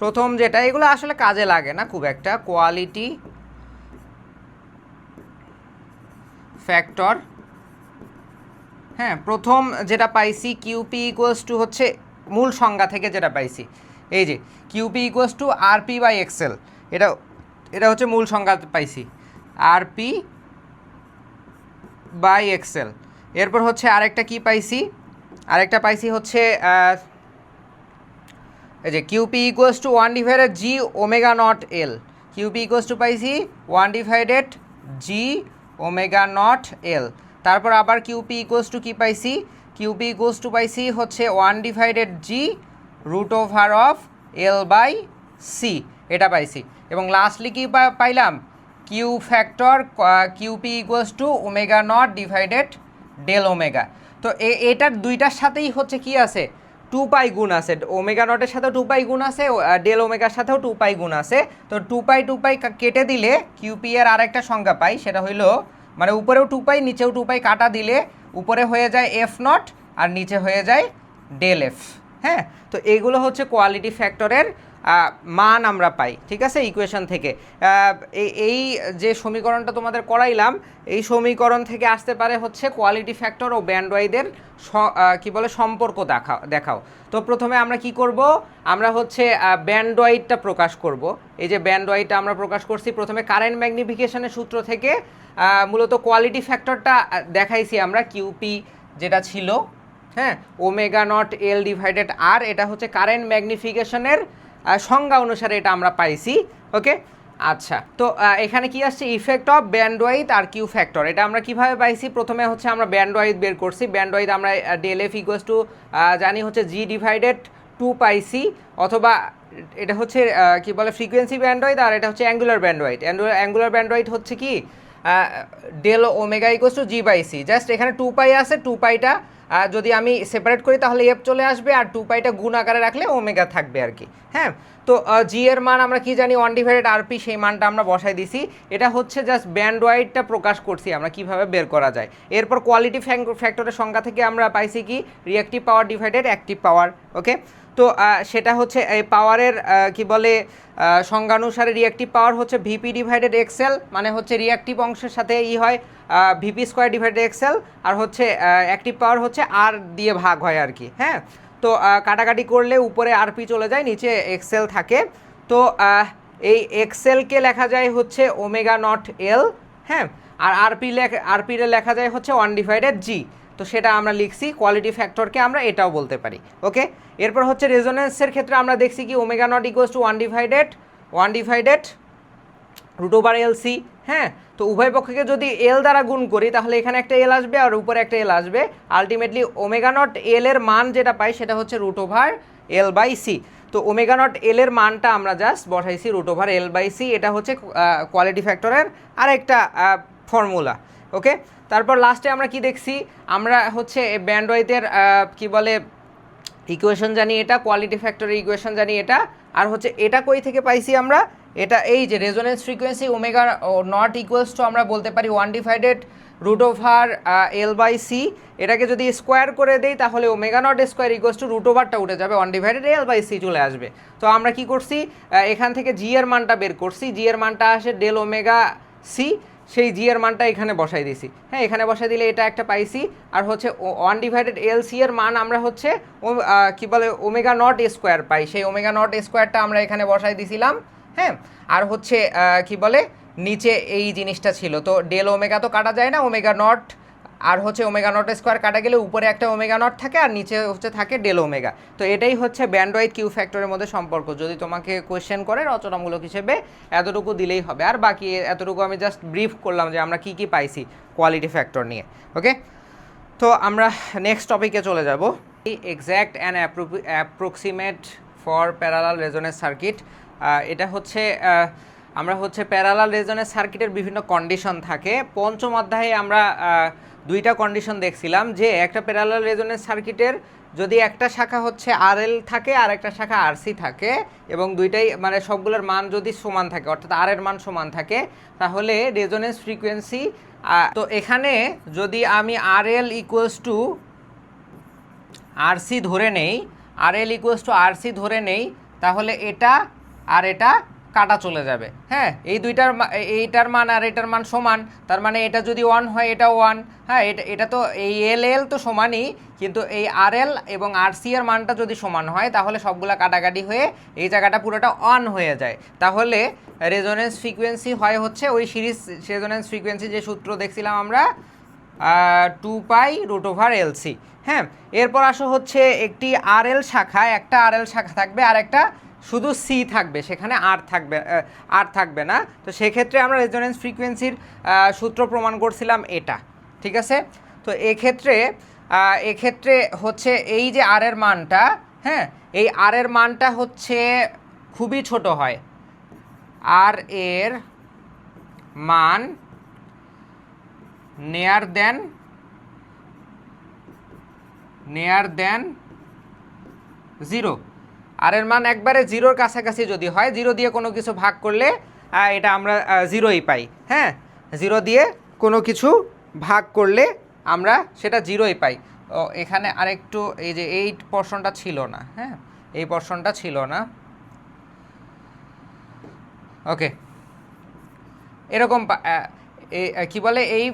প্রথম যেটা, এগুলো আসলে কাজে লাগে না খুব একটা, কোয়ালিটি ফ্যাক্টর। হ্যাঁ, প্রথম যেটা পাইছি কিউপি ইকুয়ালস টু হচ্ছে মূল সংজ্ঞা থেকে যেটা পাইছি, এই যে QP equals to RP by XL, এটা হচ্ছে মূল সংজ্ঞা পাইছি, আরপি বাই এক্সেল। এরপর হচ্ছে আরেকটা কি পাইছি, আরেকটা পাইছি হচ্ছে এই যে QP equals two 1/g omega naught এল, কিউপি ইকুয়ালস টু পাইছি 1/g ওমেগা নট এল। তারপর আবার কিউপি ইকুয়ালস টু কি পাইছি, কিউপি ইকুয়ালস টু পাইছি হচ্ছে 1/g√L/c, এটা পাইছি। এবং লাস্টলি কি পাইলাম, Q factor QP equals to omega naught divided del omega. তো এটার দুইটার সাথেই হচ্ছে কি আছে, 2π গুণ আছে, ওমেগা নটের সাথেও 2π গুণ আছে, ডেল ওমেগার সাথেও 2π গুণ আছে। তো 2π কেটে দিলে কিউপি এর আরেকটা সংজ্ঞা পাই, সেটা হইল মানে উপরেও 2π নিচেও 2π কাটা দিলে উপরে হয়ে যায় এফ নট আর নিচে হয়ে যায় ডেল এফ। হ্যাঁ, তো এইগুলো হচ্ছে কোয়ালিটি ফ্যাক্টরের মান আমরা পাই, ঠিক আছে, ইকুয়েশন থেকে। এই যে সমীকরণটা তোমাদের করাইলাম, এই সমীকরণ থেকে আসতে পারে হচ্ছে কোয়ালিটি ফ্যাক্টর ও ব্যান্ডওয়াইডের কি বলে সম্পর্ক দেখাও। তো প্রথমে আমরা কি করব, আমরা হচ্ছে ব্যান্ডওয়াইডটা প্রকাশ করব। এই যে ব্যান্ডওয়াইডটা আমরা প্রকাশ করছি প্রথমে কারেন্ট ম্যাগনিফিকেশনের সূত্র থেকে। মূলত কোয়ালিটি ফ্যাক্টরটা দেখাইছি আমরা কিউপি যেটা ছিল, হ্যাঁ, ওমেগা নট এল ডিভাইডেড আর, এটা হচ্ছে কারেন্ট ম্যাগনিফিকেশনের সংজ্ঞা অনুসারে এটা আমরা পাইছি। ওকে, আচ্ছা, তো এখানে কি আসছে, ইফেক্ট অফ ব্যান্ডওয়াইড আর কিউ ফ্যাক্টর। এটা আমরা কিভাবে পাইছি, প্রথমে হচ্ছে আমরা ব্যান্ডওয়াইড বের করছি। ব্যান্ডওয়াইড আমরা ডেল এফ ইকুয়ালস টু জানি হচ্ছে জি ডিভাইডেড 2 পাইছি, অথবা এটা হচ্ছে কি বলে ফ্রিকোয়েন্সি ব্যান্ডওয়াইড, আর এটা হচ্ছে অ্যাঙ্গুলার ব্যান্ডওয়াইড। অ্যাঙ্গুলার ব্যান্ডওয়াইড হচ্ছে কি del omega equals to G by C. Just এখানে 2π আছে, 2πটা যদি আমি সেপারেট করি তাহলে এফ চলে আসবে, আর 2πটা গুণ আকারে রাখলে ওমেগা থাকবে আর কি। হ্যাঁ, তো জি এর মান আমরা কি জানি 1/RP, সেই মানটা আমরা বসাই দিছি। এটা হচ্ছে জাস্ট ব্যান্ডওয়াইডটা প্রকাশ করছি আমরা কিভাবে বের করা যায়। এরপর কোয়ালিটি ফ্যাক্টরের সংজ্ঞা থেকে আমরা পাইছি কি reactive power divided active power. Okay, তো সেটা হচ্ছে এই পাওয়ারের কি বলে সংজ্ঞানুসারে রিঅ্যাক্টিভ পাওয়ার হচ্ছে ভিপি ডিভাইডেড এক্সেল, মানে হচ্ছে রিঅ্যাক্টিভ অংশের সাথে হয় ভিপি স্কোয়ার ডিভাইডেড এক্সেল, আর হচ্ছে অ্যাক্টিভ পাওয়ার হচ্ছে আর দিয়ে ভাগ হয় আর কি। হ্যাঁ, তো কাটাকাটি করলে উপরে আরপি চলে যায়, নিচে এক্সেল থাকে। তো এই এক্সেলকে লেখা যায় হচ্ছে ওমেগা নট এল। হ্যাঁ, আর আরপি রে লেখা যায় হচ্ছে 1/g। তো সেটা আমরা লিখছি, কোয়ালিটি ফ্যাক্টরকে আমরা এটাও বলতে পারি। ওকে, এরপর হচ্ছে রেজোনেন্সের ক্ষেত্রে আমরা দেখছি কি omega not equals to 1/√LC। হ্যাঁ, তো উভয় পক্ষকে যদি এল দ্বারা গুণ করি তাহলে এখানে একটা এল আসবে আর উপরে একটা এল আসবে। আলটিমেটলি ওমেগা নট এল এর মান যেটা পাই সেটা হচ্ছে √L/C। তো ওমেগা নট এল এর মানটা আমরা জাস্ট বসাইছি √L/C। এটা হচ্ছে কোয়ালিটি ফ্যাক্টরের আরেকটা ফর্মুলা। ওকে, তারপর লাস্টে আমরা কি দেখছি, আমরা হচ্ছে ব্যান্ডউইথের কি বলে ইকুয়েশন জানি, এটা কোয়ালিটি ফ্যাক্টরের ইকুয়েশন জানি এটা। আর হচ্ছে এটা কই থেকে পাইছি আমরা, এটা এই যে resonance frequency omega not equals to আমরা বলতে পারি 1/√L/C। এটাকে যদি স্কোয়ার করে দেই তাহলে omega not square equals two √টা উঠে যাবে, 1/L/C চলে আসবে। তো আমরা কি করছি, এখান থেকে জি এর মানটা বের করছি, জি এর মানটা আসে ΔΩC, সেই জি এর মানটা এখানে বসাই দিছি। হ্যাঁ, এখানে বসাই দিলে এটা একটা পাইছি। আর হচ্ছে 1/LC এর মান আমরা হচ্ছে কি বলে ওমেগা নট স্কোয়ার পাই, সেই ওমেগা নট স্কোয়ারটা আমরা এখানে বসাই দিছিলাম। হ্যাঁ, আর হচ্ছে কি বলে নিচে এই জিনিসটা ছিল, তো ΔΩ তো কাটা যায় না, ওমেগা নট আর হচ্ছে ওমেগা নট স্কোয়ার কাটা গেলে উপরে একটা ওমেগা নট থাকে আর নিচে হচ্ছে থাকে ΔΩ। তো এটাই হচ্ছে ব্যান্ডউইথ কিউ ফ্যাক্টরের মধ্যে সম্পর্ক। যদি তোমাকে কোয়েশ্চেন করে রচনামূলক হিসেবে এতটুকু দিলেই হবে, আর বাকি এতটুকু আমি জাস্ট ব্রিফ করলাম যে আমরা কি কি পাইছি কোয়ালিটি ফ্যাক্টর নিয়ে। ওকে, তো আমরা নেক্সট টপিকে চলে যাব, exact and approximate for parallel resonance circuit. এটা হচ্ছে আমরা হচ্ছে প্যারালাল রেজোনেন্স সার্কিটের বিভিন্ন কন্ডিশন থাকে। পঞ্চম অধ্যায়ে আমরা দুইটা কন্ডিশন দেখছিলাম, যে একটা প্যারালাল রেজোনেন্স সার্কিটের যদি একটা শাখা হচ্ছে RL থাকে আর একটা শাখা RC থাকে, এবং দুইটাই মানে সবগুলোর মান যদি সমান থাকে, অর্থাৎ আর এর মান সমান থাকে, তাহলে রেজোনেন্স ফ্রিকোয়েন্সি। তো এখানে যদি আমি RL ইকুয়ালস টু RC ধরে নেই, RC ধরে নেই, তাহলে এটা আর এটা কাটা চলে যাবে। হ্যাঁ, এই এইটার মান আর এটার মান সমান, তার মানে এটা যদি 1 হয় এটাও 1। হ্যাঁ, এটা তো এই এল তো সমানই, কিন্তু এই RL এবং RC এর মানটা যদি সমান হয় তাহলে সবগুলা কাটাকাটি হয়ে এই জায়গাটা পুরোটা অন হয়ে যায়। তাহলে রেজোনেন্স ফ্রিকোয়েন্সি হয় হচ্ছে ওই সিরিজ রেজোনেন্স ফ্রিকোয়েন্সি যে সূত্র দেখছিলাম আমরা, 2π√LC। হ্যাঁ, এরপর আসো হচ্ছে একটি একটা RL শাখা থাকবে আর একটা শুধু সি থাকবে, সেখানে আর থাকবে না। তো সেক্ষেত্রে আমরা রেজোনেন্স ফ্রিকোয়েন্সির সূত্র প্রমাণ করছিলাম এটা। ঠিক আছে, তো এক্ষেত্রে হচ্ছে এই যে আর এর মানটা, হ্যাঁ, এই আর এর মানটা হচ্ছে খুবই ছোট হয়, আর এর মান নেয়ার দেন 0। আর এর মান একবারে 0-র কাছাকাছি যদি হয়, 0 দিয়ে কোনো কিছু ভাগ করলে এটা আমরা 0ই পাই। হ্যাঁ, 0 দিয়ে কোনো কিছু ভাগ করলে আমরা সেটা 0ই পাই। এখানে আরেকটু এই যে এই পোরশনটা ছিল না, হ্যাঁ, এই পোরশনটা ছিল না। ওকে, এরকম কি বলে এই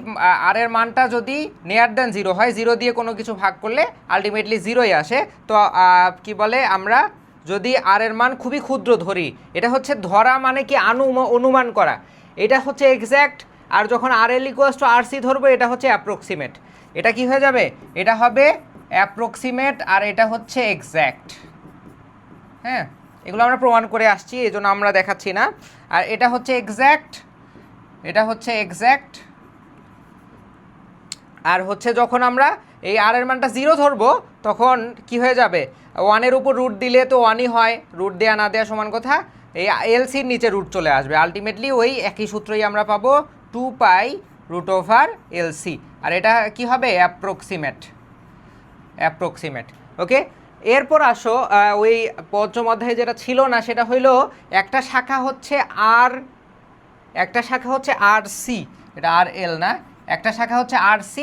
আর এর মানটা যদি নেয়ার দেন 0 হয়, 0 দিয়ে কোনো কিছু ভাগ করলে আলটিমেটলি 0ই আসে। তো কি বলে আমরা যদি আর এর মান খুবই ক্ষুদ্র ধরি, এটা হচ্ছে ধরা মানে কি অনুমান করা, এটা হচ্ছে এক্স্যাক্ট। আর যখন RL ইকুয়ালস টু RC ধরবো, এটা হচ্ছে অ্যাপ্রক্সিমেট। এটা কি হয়ে যাবে, এটা হবে অ্যাপ্রক্সিমেট আর এটা হচ্ছে এক্স্যাক্ট। হ্যাঁ, এগুলো আমরা প্রমাণ করে আসছি, এই জন্য আমরা দেখাচ্ছি না। আর এটা হচ্ছে এক্স্যাক্ট, আর হচ্ছে যখন আমরা এই আর এর মানটা 0 ধরবো তখন কি হয়ে যাবে, 1-এর উপর রুট দিলে তো 1ই হয়, রুট দেয়া না দেয়া সমান কথা, এই এলসির নিচে রুট চলে আসবে। আলটিমেটলি ওই একই সূত্রই আমরা পাবো 2π√LC, আর এটা কি হবে অ্যাপ্রক্সিমেট। ওকে, এরপর আসো ওই পঞ্চম অধ্যায়ে যেটা ছিল না সেটা হইলো একটা শাখা হচ্ছে RC, এটা RL না, একটা শাখা হচ্ছে RC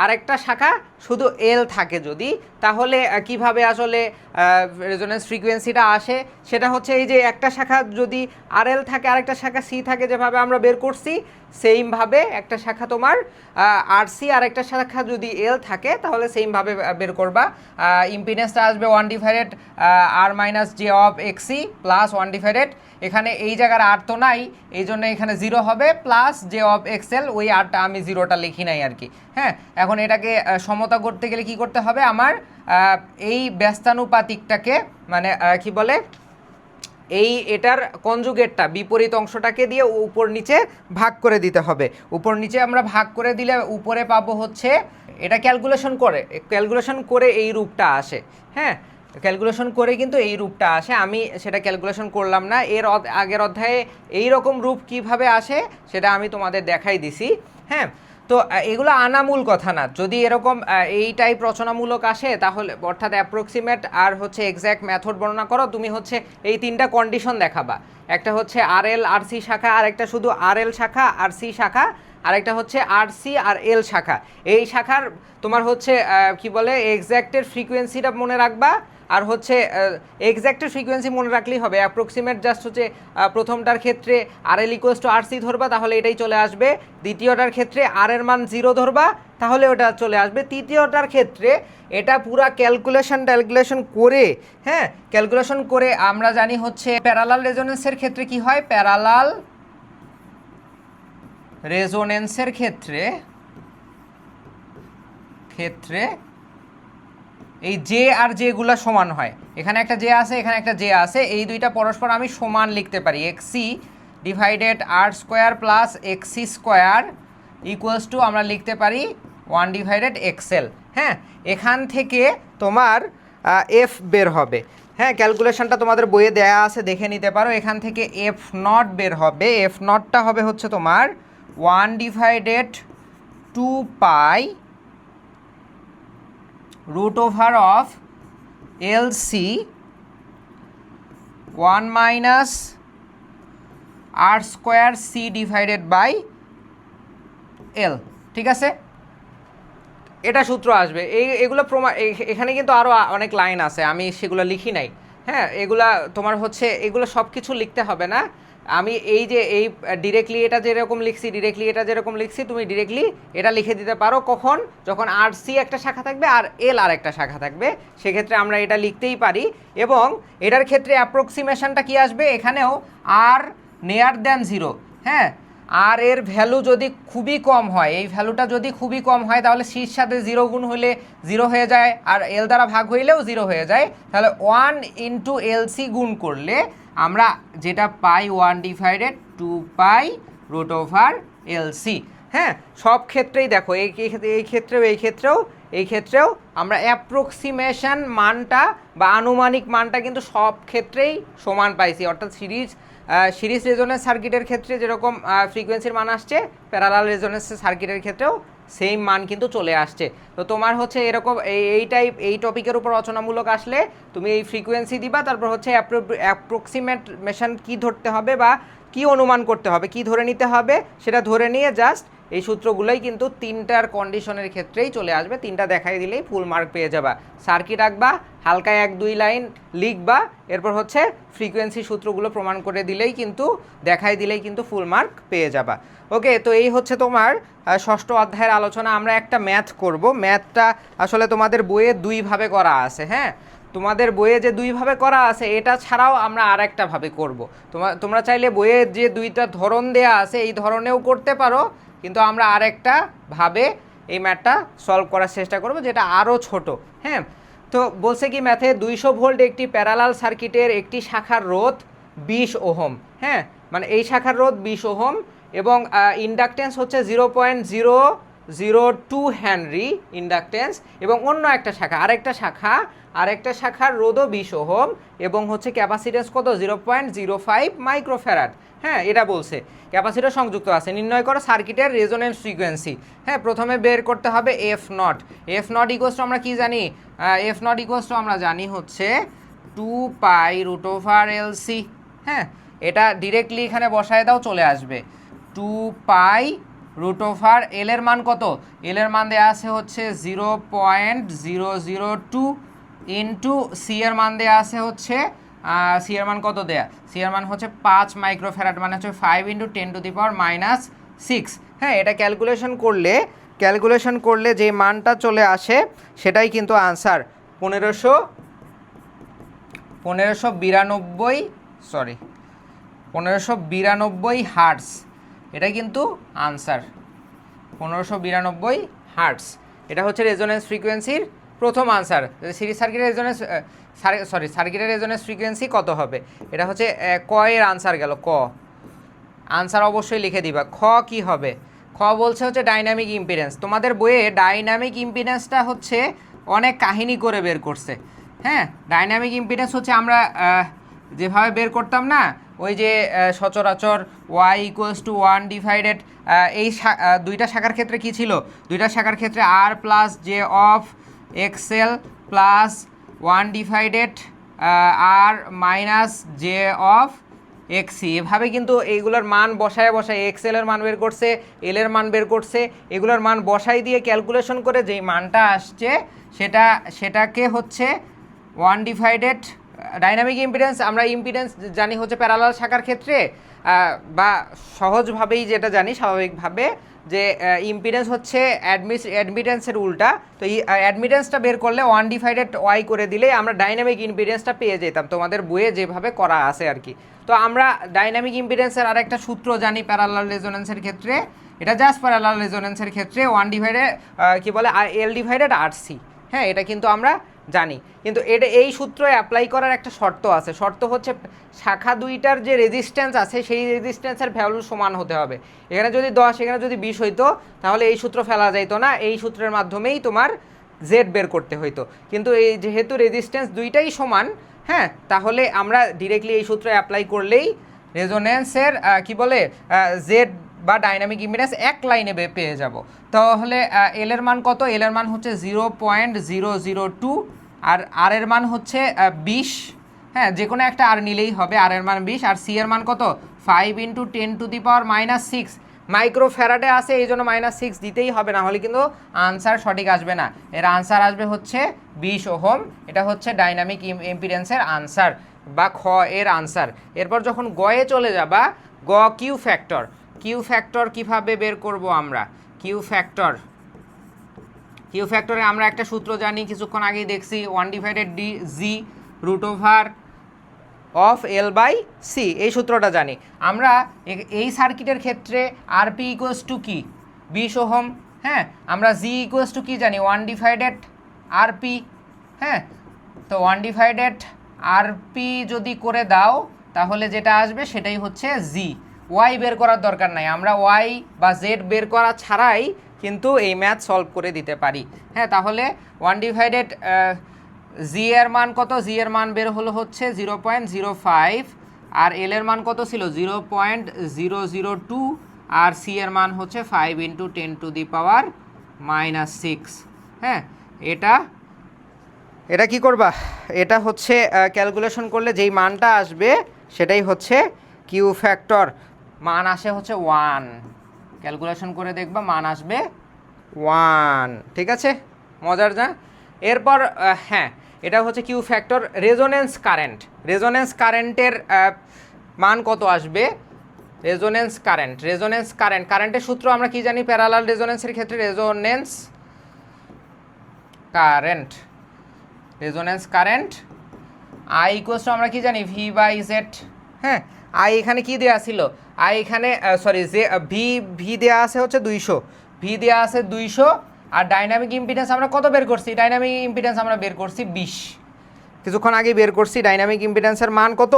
আর একটা শাখা শুধু L থাকে যদি, তাহলে কিভাবে আসলে রেজোনেন্স ফ্রিকোয়েন্সিটা আসে সেটা হচ্ছে এই যে একটা শাখা যদি আরএল থাকে আরেকটা শাখা সি থাকে, যেভাবে আমরা বের করছি সেইমভাবে একটা শাখা তোমার আরসি আর একটা শাখা যদি এল থাকে তাহলে সেইমভাবে বের করবা। ইম্পিডেন্সটা আসবে 1 আর মাইনাস জে অফ এক্সি প্লাস 1 এখানে এই জায়গার আর তো নাই, এই জন্য এখানে 0 হবে প্লাস জে অফ এক্সেল, ওই আরটা আমি 0টা লিখি নাই আর কি। হ্যাঁ, এখন এটাকে সমতা করতে গেলে কি করতে হবে, আমার এই ব্যস্তানুপাতিকটাকে মানে কি বলে এই এটার কনজুগেটটা বিপরীত অংশটাকে দিয়ে উপর নিচে ভাগ করে দিতে হবে। উপর নিচে আমরা ভাগ করে দিলে উপরে পাবো হচ্ছে, এটা ক্যালকুলেশন করে এই রূপটা আসে। হ্যাঁ, ক্যালকুলেশন করে কিন্তু এই রূপটা আসে, আমি সেটা ক্যালকুলেশন করলাম না। এর আগের অধ্যায়ে এই রকম রূপ কিভাবে আসে সেটা আমি তোমাদের দেখাই দিছি। হ্যাঁ, তো এগুলো আনামূল কথা না, যদি এরকম এই টাইপ রচনামূলক আসে তাহলে অর্থাৎ অ্যাপ্রক্সিমেট আর হচ্ছে এক্স্যাক্ট মেথড বর্ণনা করো, তুমি হচ্ছে এই 3টা কন্ডিশন দেখাবা। একটা হচ্ছে আরএল আর সি শাখা, আরেকটা শুধু আরএল শাখা আর সি শাখা, আরেকটা হচ্ছে আর সি আর এল শাখা। এই শাখার তোমার হচ্ছে কি বলে এক্স্যাক্টের ফ্রিকোয়েন্সিটা মনে রাখবা, আর হচ্ছে এক্স্যাক্টের ফ্রিকোয়েন্সি মনে রাখলেই হবে। অ্যাপ্রক্সিমেট জাস্ট হচ্ছে প্রথমটার ক্ষেত্রে আর এল ইকুয়ালস টু আর সি ধরবা, তাহলে এটাই চলে আসবে। দ্বিতীয়টার ক্ষেত্রে আর এর মান 0 ধরবা, তাহলে ওটা চলে আসবে। তৃতীয়টার ক্ষেত্রে এটা পুরা ক্যালকুলেশন করে, হ্যাঁ ক্যালকুলেশন করে আমরা জানি হচ্ছে প্যারালাল রেজোনেন্সের ক্ষেত্রে কি হয়, প্যারালাল রেজোনেন্সের ক্ষেত্রে এই জে আর জেগুলা সমান হয়। এখানে একটা জে আছে, এখানে একটা জে আছে, এই দুইটা পরস্পর আমি সমান লিখতে পারি। XC divided R square plus XC square equals to আমরা লিখতে পারি 1/xl। হ্যাঁ, এখান থেকে তোমার এফ বের হবে। হ্যাঁ, ক্যালকুলেশনটা তোমাদের বইয়ে দেয়া আছে, দেখে নিতে পারো। এখান থেকে এফ নট বের হবে। এফ নটটা হবে হচ্ছে তোমার 1/2π root over of LC 1 minus R square C divided by L। ঠিক আছে, এটা সূত্র আসবে। এগুলো এখানে কিন্তু আরও অনেক লাইন আছে, আমি সেগুলো লিখি নাই। হ্যাঁ, এগুলা তোমার হচ্ছে এগুলো সব কিছু লিখতে হবে না। আমি এই যে এই ডিরেক্টলি এটা যেরকম লিখছি তুমি ডিরেক্টলি এটা লিখে দিতে পারো। কখন, যখন আর সি একটা শাখা থাকবে আর এল আর একটা শাখা থাকবে, সেক্ষেত্রে আমরা এটা লিখতেই পারি। এবং এটার ক্ষেত্রে অ্যাপ্রক্সিমেশনটা কি আসবে, এখানেও আর নেয়ার দ্যান 0। হ্যাঁ, আর এর ভ্যালু যদি খুবই কম হয়, এই ভ্যালুটা যদি খুবই কম হয় তাহলে সির সাথে 0 গুণ হলে 0 হয়ে যায়, আর এল দ্বারা ভাগ হইলেও 0 হয়ে যায়। তাহলে 1 ইন্টু এলসি গুণ করলে আমরা যেটা পাই 1/2π রুট ওভার এলসি। হ্যাঁ, সব ক্ষেত্রেই দেখো এই ক্ষেত্রেও আমরা অ্যাপ্রক্সিমেশন মানটা বা আনুমানিক মানটা কিন্তু সব ক্ষেত্রেই সমান পাইছি। অর্থাৎ সিরিজ রেজোনেন্স সার্কিটের ক্ষেত্রে যেরকম ফ্রিকোয়েন্সির মান আসছে, প্যারালাল রেজোনেন্স সার্কিটের ক্ষেত্রেও সেম মান কিন্তু চলে আসছে। তো তোমার হচ্ছে এরকম এই টপিকের উপর রচনামূলক আসলে তুমি এই ফ্রিকোয়েন্সি দিবা, তারপর হচ্ছে অ্যাপ্রক্সিমেশন কি ধরতে হবে বা কি অনুমান করতে হবে, কি ধরে নিতে হবে, সেটা ধরে নিয়ে জাস্ট এই সূত্রগুলোই কিন্তু 3টার কন্ডিশনের ক্ষেত্রেই চলে আসবে। 3টা দেখাই দিলেই ফুল মার্ক পেয়ে যাবা। সার্কিট আঁকবা, হালকা 1-2 লাইন লিখবা, এরপর হচ্ছে ফ্রিকোয়েন্সি সূত্রগুলো প্রমাণ করে দিলেই কিন্তু দেখাই দিলেই কিন্তু ফুল মার্ক পেয়ে যাবা। ওকে, তো এই হচ্ছে তোমার 6ষ্ঠ অধ্যায়ের আলোচনা। আমরা একটা ম্যাথ করব। ম্যাথটা আসলে তোমাদের বইয়ে 2 ভাবে করা আছে। হ্যাঁ, তোমাদের বইয়ে যে 2 ভাবে করা আছে, এটা ছাড়াও আমরা আরেকটা ভাবে করব। তোমরা চাইলে বইয়ে যে 2টা ধরন দেয়া আছে এই ধরনেও করতে পারো, কিন্তু আমরা আরেকটা ভাবে এই ম্যাথটা সলভ করার চেষ্টা করব, যেটা আরও ছোট। হ্যাঁ, তো বলছে কি ম্যাথে 200 ভোল্ট একটি প্যারালাল সার্কিটের একটি শাখার রোধ 20 ওহম। হ্যাঁ, মানে এই শাখার রোধ 20 ওহম এবং ইন্ডাকটেন্স হচ্ছে 0.002 হেনরি ইন্ডাকটেন্স, এবং অন্য একটা শাখা আরেকটা শাখার রোধও 20 ওহম এবং হচ্ছে ক্যাপাসিটেন্স কত 0.05 মাইক্রোফ্যারাড। হ্যাঁ, এটা বলছে ক্যাপাসিটর সংযুক্ত আছে। নির্ণয় করো সার্কিটের রেজোনেন্স ফ্রিকোয়েন্সি। হ্যাঁ, প্রথমে বের করতে হবে এফ নট ইকুয়ালস টু আমরা কি জানি, এফ নট ইকুয়ালস টু আমরা জানি হচ্ছে 2π রুট ওভার এলসি। হ্যাঁ, এটা ডিরেক্টলি এখানে বসায় দাও, চলে আসবে 2π √ এল এর মান কত, এল এর মান দেওয়া আছে হচ্ছে 0.002 ইন্টু সি এর মান দেওয়া আছে হচ্ছে সি এর মান কত দেয়া, সি এর মান হচ্ছে 5 মাইক্রোফ্যারাড, মানে হচ্ছে 5 × 10⁻⁻6। হ্যাঁ, এটা ক্যালকুলেশন করলে যে মানটা চলে আসে সেটাই কিন্তু আনসার, 1592 হার্টস, এটা কিন্তু আনসার 1592 হার্টস। এটা হচ্ছে রেজোনেন্স ফ্রিকোয়েন্সির প্রথম আনসার। সিরিজ সার্কিটের রেজোনেন্স সার্কিটের রেজোনেন্স ফ্রিকোয়েন্সি কত হবে, এটা হচ্ছে ক এর আনসার গেল। ক আনসার অবশ্যই লিখে দিবা। খ কি হবে, খ বলছে হচ্ছে ডাইনামিক ইম্পিডেন্স। তোমাদের বইয়ে ডাইনামিক ইম্পিডেন্সটা হচ্ছে অনেক কাহিনী করে বের করছে। হ্যাঁ, ডাইনামিক ইম্পিডেন্স হচ্ছে আমরা যেভাবে বের করতাম না, ওই যে সচরাচর y = 1 ডিভাইডেড, এই দুইটা শাখার ক্ষেত্রে কি ছিল, দুইটা শাখার ক্ষেত্রে r + j of xl plus 1 divided r - j of xc, এভাবে কিন্তু এইগুলোর মান বসায় এক্সেল এর মান বের করছে, এল এর মান বের করছে, এগুলোর মান বসাই দিয়ে ক্যালকুলেশন করে যেই মানটা আসছে সেটাকে হচ্ছে 1 ডিভাইডেড ডাইনামিক ইম্পিডেন্স। আমরা ইম্পিডেন্স জানি হচ্ছে প্যারালাল শাখার ক্ষেত্রে, বা সহজভাবেই যেটা জানি স্বাভাবিকভাবে, যে ইম্পিডেন্স হচ্ছে অ্যাডমিটেন্সের উল্টা। তো এই অ্যাডমিটেন্সটা বের করলে 1 ডিভাইডেড y করে দিলে আমরা ডাইনামিক ইম্পিডেন্সটা পেয়ে যেতাম, তোমাদের বইয়ে যেভাবে করা আছে আর কি। তো আমরা ডাইনামিক ইম্পিডেন্সের আরেকটা সূত্র জানি প্যারালাল রেজোনেন্সের ক্ষেত্রে, এটা জাস্ট প্যারালাল রেজোনেন্সের ক্ষেত্রে 1 ডিভাইডেড কি বলে L ডিভাইডেড RC। হ্যাঁ, এটা কিন্তু আমরা জানি, কিন্তু এই সূত্র অ্যাপ্লাই করার একটা শর্ত আছে। শর্ত হচ্ছে শাখা দুইটার যে রেজিস্ট্যান্স আছে সেই রেজিস্ট্যান্সের ভ্যালু সমান হতে হবে। এখানে যদি 10 এখানে যদি 20 হইতো তাহলে এই সূত্র ফেলা যাইতো না, এই সূত্রের মাধ্যমেই তোমার জেড বের করতে হইতো। কিন্তু এই যেহেতু রেজিস্ট্যান্স দুইটাই সমান, হ্যাঁ, তাহলে আমরা ডিরেক্টলি এই সূত্র অ্যাপ্লাই করলেই রেজোনেন্সের কি বলে জেড বা ডাইনামিক ইম্পিডেন্স এক লাইনে পেয়ে যাব। তাহলে এল এর মান কত, এল এর মান হচ্ছে 0.002 আর আর এর মান হচ্ছে 20। হ্যাঁ, যে কোনো একটা আর নিলেই হবে, আর এর মান 20, আর সি এর মান কত 5 × 10⁻⁻6 মাইক্রোফ্যারাডে আছে, এই জন্য -6 দিতেই হবে, না হলে কিন্তু আনসার সঠিক আসবে না। এর আনসার আসবে হচ্ছে 20 ওহম। এটা হচ্ছে ডাইনামিক ইম্পিডেন্সের আনসার বা খ এর আনসার। এরপর যখন গয়ে চলে যাবা, গ কিউ ফ্যাক্টর। কিউ ফ্যাক্টর কীভাবে বের করব আমরা, কিউ ফ্যাক্টরে আমরা একটা সূত্র জানি, কিছুক্ষণ আগেই দেখছি, 1 ডিভাইডেড g √L/c, এই সূত্রটা জানি আমরা। এই সার্কিটের ক্ষেত্রে আরপি ইকুয়ালস টু কি 20 ওহম। হ্যাঁ, আমরা জি ইকুয়ালস টু কি জানি 1 ডিভাইডেড আরপি। হ্যাঁ, তো 1 ডিভাইডেড আরপি যদি করে দাও তাহলে যেটা আসবে সেটাই হচ্ছে জি। ওয়াই বের করার দরকার নাই, আমরা ওয়াই বা জেড বের করা ছাড়াই কিন্তু এই ম্যাথ সলভ করে দিতে পারি। হ্যাঁ, তাহলে 1 ডিভাইডেড জি এর মান কত, জি এর মান বের হলো হচ্ছে 0.05, আর এল এর মান কত ছিল 0.002, আর সি এর মান হচ্ছে 5 × 10⁻⁻6। হ্যাঁ, এটা কি করবা, এটা হচ্ছে ক্যালকুলেশন করলে যেই মানটা আসবে সেটাই হচ্ছে কিউ ফ্যাক্টর। মান আসে হচ্ছে 1, ক্যালকুলেশন করে দেখবা মান আসবে 1। ঠিক আছে, মজার না? এরপর হ্যাঁ, এটা হচ্ছে কিউ ফ্যাক্টর। রেজোনেন্স কারেন্টের মান কত আসবে, কারেন্টের সূত্র আমরা কি জানি প্যারালাল রেজোনেন্সের ক্ষেত্রে, resonance current I equals to আমরা কি জানি V/Z। হ্যাঁ, আই এখানে কি দেওয়া ছিল, আই এখানে ভি দেওয়া আছে হচ্ছে 200, ভি দেওয়া আছে 200, আর ডাইনামিক ইম্পিডেন্স আমরা কত বের করছি, ডাইনামিক ইম্পিডেন্স আমরা বের করছি 20, কিছুক্ষণ আগে বের করছি। ডাইনামিক ইম্পিডেন্সের মান কত,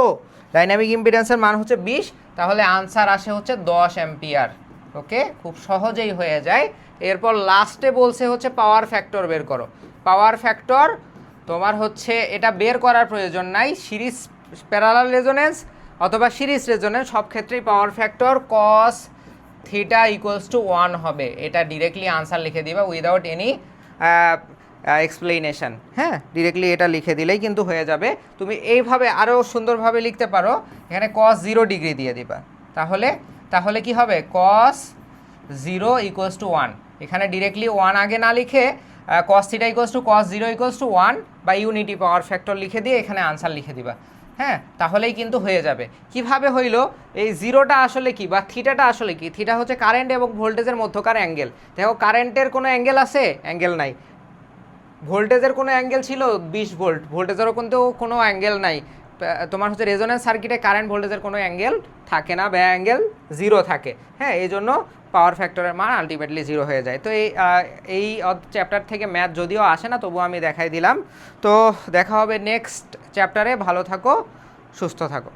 ডাইনামিক ইম্পিডেন্সের মান হচ্ছে 20, তাহলে আনসার আসে হচ্ছে 10 অ্যাম্পিয়ার। ওকে, খুব সহজেই হয়ে যায়। এরপর লাস্টে বলছে হচ্ছে পাওয়ার ফ্যাক্টর বের করো। পাওয়ার ফ্যাক্টর তোমার হচ্ছে এটা বের করার প্রয়োজন নাই, সিরিজ প্যারালাল রেজোনেন্স অথবা সিরিজ রেজোনেন্স সব ক্ষেত্রেই পাওয়ার ফ্যাক্টর cos θ = 1 হবে। এটা ডিরেক্টলি আনসার লিখে দিবা উইদাউট এনি এক্সপ্লেনেশন। হ্যাঁ, ডিরেক্টলি এটা লিখে দিলেই কিন্তু হয়ে যাবে। তুমি এইভাবে আরও সুন্দরভাবে লিখতে পারো, এখানে cos 0 ডিগ্রি দিয়ে দিবা, তাহলে কি হবে cos zero equals to one. এখানে ডিরেক্টলি ওয়ান আগে না লিখে cos theta equals to cos zero equals to one বা ইউনিটি পাওয়ার ফ্যাক্টর লিখে দিয়ে এখানে আনসার লিখে দিবা। হ্যাঁ, তাহলেই কিন্তু হয়ে যাবে। কিভাবে হইলো? এই জিরোটা আসলে কি বা থিটাটা আসলে কি? থিটা হচ্ছে কারেন্ট এবং ভোল্টেজের মধ্যকার অ্যাঙ্গেল। দেখো কারেন্টের কোনো অ্যাঙ্গেল আছে? অ্যাঙ্গেল নাই। ভোল্টেজের কোনো অ্যাঙ্গেল ছিল 20 ভোল্ট, ভোল্টেজেরও কিন্তু কোনো অ্যাঙ্গেল নাই। তোমার হচ্ছে রেজোন্যান্স সার্কিটে কারেন্ট ভোল্টেজের কোনো অ্যাঙ্গেল থাকে না বা অ্যাঙ্গেল জিরো থাকে। হ্যাঁ, এই জন্য পাওয়ার ফ্যাক্টরের মান আলটিমেটলি জিরো হয়ে যায়। তো এই চ্যাপ্টার থেকে ম্যাথ যদিও আসে না, তবুও আমি দেখাই দিলাম। তো দেখা হবে নেক্সট চ্যাপ্টারে। ভালো থাকো, সুস্থ থাকো।